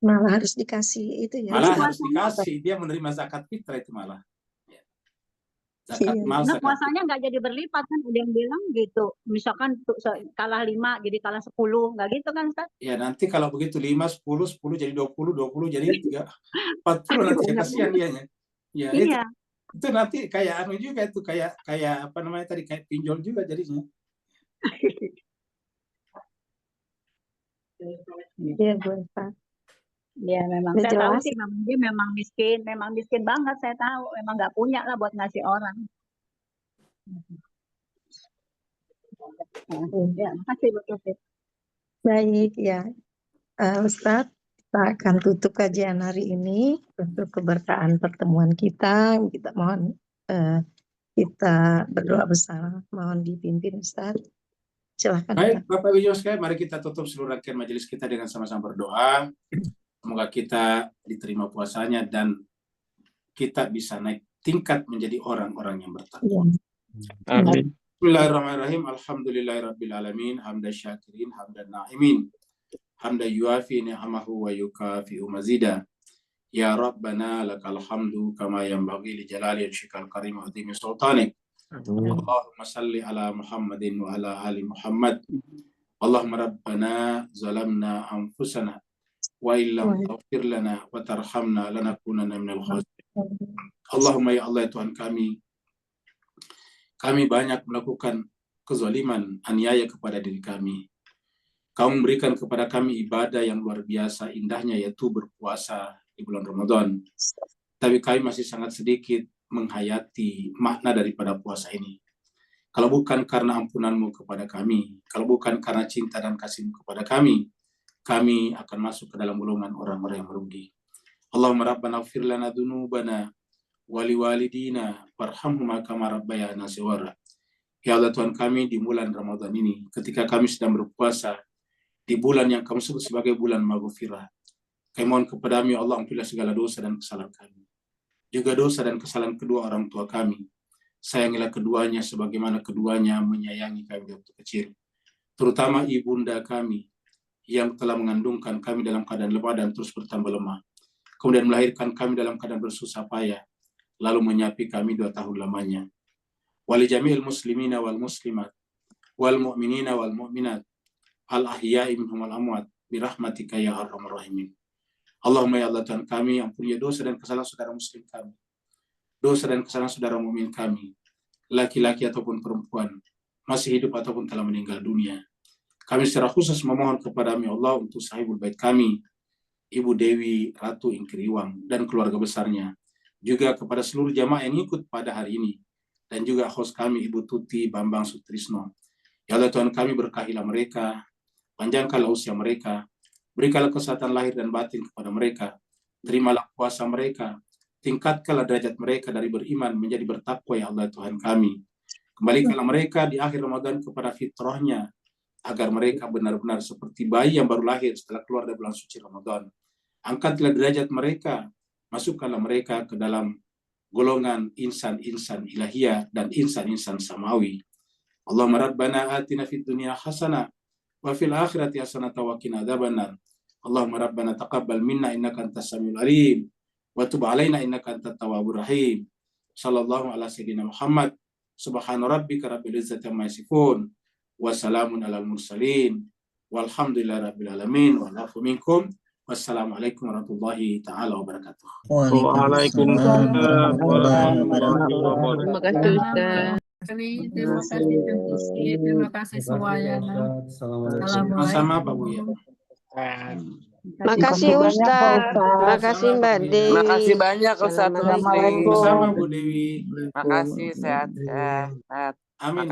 Malah harus dikasih itu ya. Malah harus dikasih, dia menerima zakat fitrah itu malah. Zakat Iya. mal, Nah, zakat puasanya nggak jadi berlipat kan, ada yang bilang gitu. Misalkan kalah 5 jadi kalah 10, nggak gitu kan Ustaz? ya nanti kalau begitu 5, 10, 10 jadi 20, 20 jadi 40 nanti Banyak kasihan banget. dianya. Ya Iya. itu nanti kayak anu juga itu kayak apa namanya tadi kayak pinjol juga jadinya. Iya, Bu Eva. Ya memang Udah saya tahu jelas? sih dia memang miskin banget, saya tahu memang nggak punya lah buat ngasih orang. Ya, makasih Bu Taufik. Baik ya, Ustadz, kita akan tutup kajian hari ini untuk keberkahan pertemuan kita. Kita mohon kita berdoa bersama, mohon dipimpin Ustadz. Silahkan. Baik, Bapak Ibu sekalian, mari kita tutup seluruh rangkaian majelis kita dengan sama-sama berdoa. Semoga kita diterima puasanya dan kita bisa naik tingkat menjadi orang-orang yang bertakwa. Amin. Bismillahirrahmanirrahim. Alhamdulillahirabbil alamin, hamdan syakirin, hamdan na'imin. Hamdan yuafi ni'amahu wa yukafi'u mazida. Ya Rabbana lakal hamdu kama yanbaghi li jalali wajhikal karim wa azimi sultanik. Allahumma salli ala Muhammadin wa ala ali Muhammad. Allahumma rabbana zalamna anfusana wa illam taghfir lana wa tarhamna lanakunanna minal khasirin. Allahumma ya Allah Tuhan kami banyak melakukan kezaliman, aniaya kepada diri kami. Kau memberikan kepada kami ibadah yang luar biasa indahnya, yaitu berpuasa di bulan Ramadan. Tapi kami masih sangat sedikit menghayati makna daripada puasa ini. Kalau bukan karena ampunan-Mu kepada kami, kalau bukan karena cinta dan kasih-Mu kepada kami akan masuk ke dalam golongan orang-orang yang merugi. Allahumma rabbana ighfir lana dzunubana wa liwalidina warhamhuma kama rabbayana shighara. Ya Allah Tuhan kami, di bulan Ramadan ini, ketika kami sedang berpuasa, di bulan yang Kamu sebut sebagai bulan maghfirah, kami mohon kepada-Mu, ya Allah, ampunilah segala dosa dan kesalahan kami. Juga dosa dan kesalahan kedua orang tua kami. Sayangilah keduanya sebagaimana keduanya menyayangi kami waktu kecil. Terutama ibunda kami yang telah mengandungkan kami dalam keadaan lemah dan terus bertambah lemah. Kemudian melahirkan kami dalam keadaan bersusah payah, lalu menyapi kami 2 tahun lamanya. Wali jami'il muslimina wal muslimat wal mu'minina wal mu'minat al ahya'i minhum wal amwat birahmatika ya arhamar rahimin. Allahumma ya Allah Tuhan kami, ampuni dosa dan kesalahan saudara muslim kami, dosa dan kesalahan saudara mukmin kami, laki-laki ataupun perempuan, masih hidup ataupun telah meninggal dunia. Kami secara khusus memohon kepada-Mu, ya Allah, untuk sahibul bait kami, Ibu Dewi Ratu Ingkriwang dan keluarga besarnya, juga kepada seluruh jamaah yang ikut pada hari ini, dan juga host kami Ibu Tuti Bambang Sutrisno. Ya Allah Tuhan kami, berkahilah mereka, panjangkanlah usia mereka, berikanlah kesehatan lahir dan batin kepada mereka, terimalah puasa mereka, tingkatkanlah derajat mereka dari beriman menjadi bertakwa, ya Allah Tuhan kami. Kembalikanlah mereka di akhir Ramadan kepada fitrahnya, agar mereka benar-benar seperti bayi yang baru lahir setelah keluar dari bulan suci Ramadan. Angkatlah derajat mereka, masukkanlah mereka ke dalam golongan insan-insan ilahiyah dan insan-insan samawi. Allahumma rabbana atina fid dunya hasanah wa fil akhirati hasanah wa qina adzabannar. Allahumma rabbana taqabbal minna innaka antas samiul alim wa tub alaina innaka antat tawwabur rahim. Sallallahu ala sayyidina Muhammad. Subhana rabbika rabbil izzati amma yasifun. Wassalamun alal mursalin. Walhamdulillahi rabbil alamin. Wa'alafu minkum. Wassalamualaikum warahmatullahi ta'ala wabarakatuh. Waalaikumsalam warahmatullahi wabarakatuh. Terima kasih Ustaz. Terima kasih Tuti, terima kasih semuanya. Sama-sama Pak Buya. Makasih Ustaz. Makasih Mbak Dewi. Makasih banyak Ustaz. Sama Bu Dewi. Makasih sehat-sehat. Amin.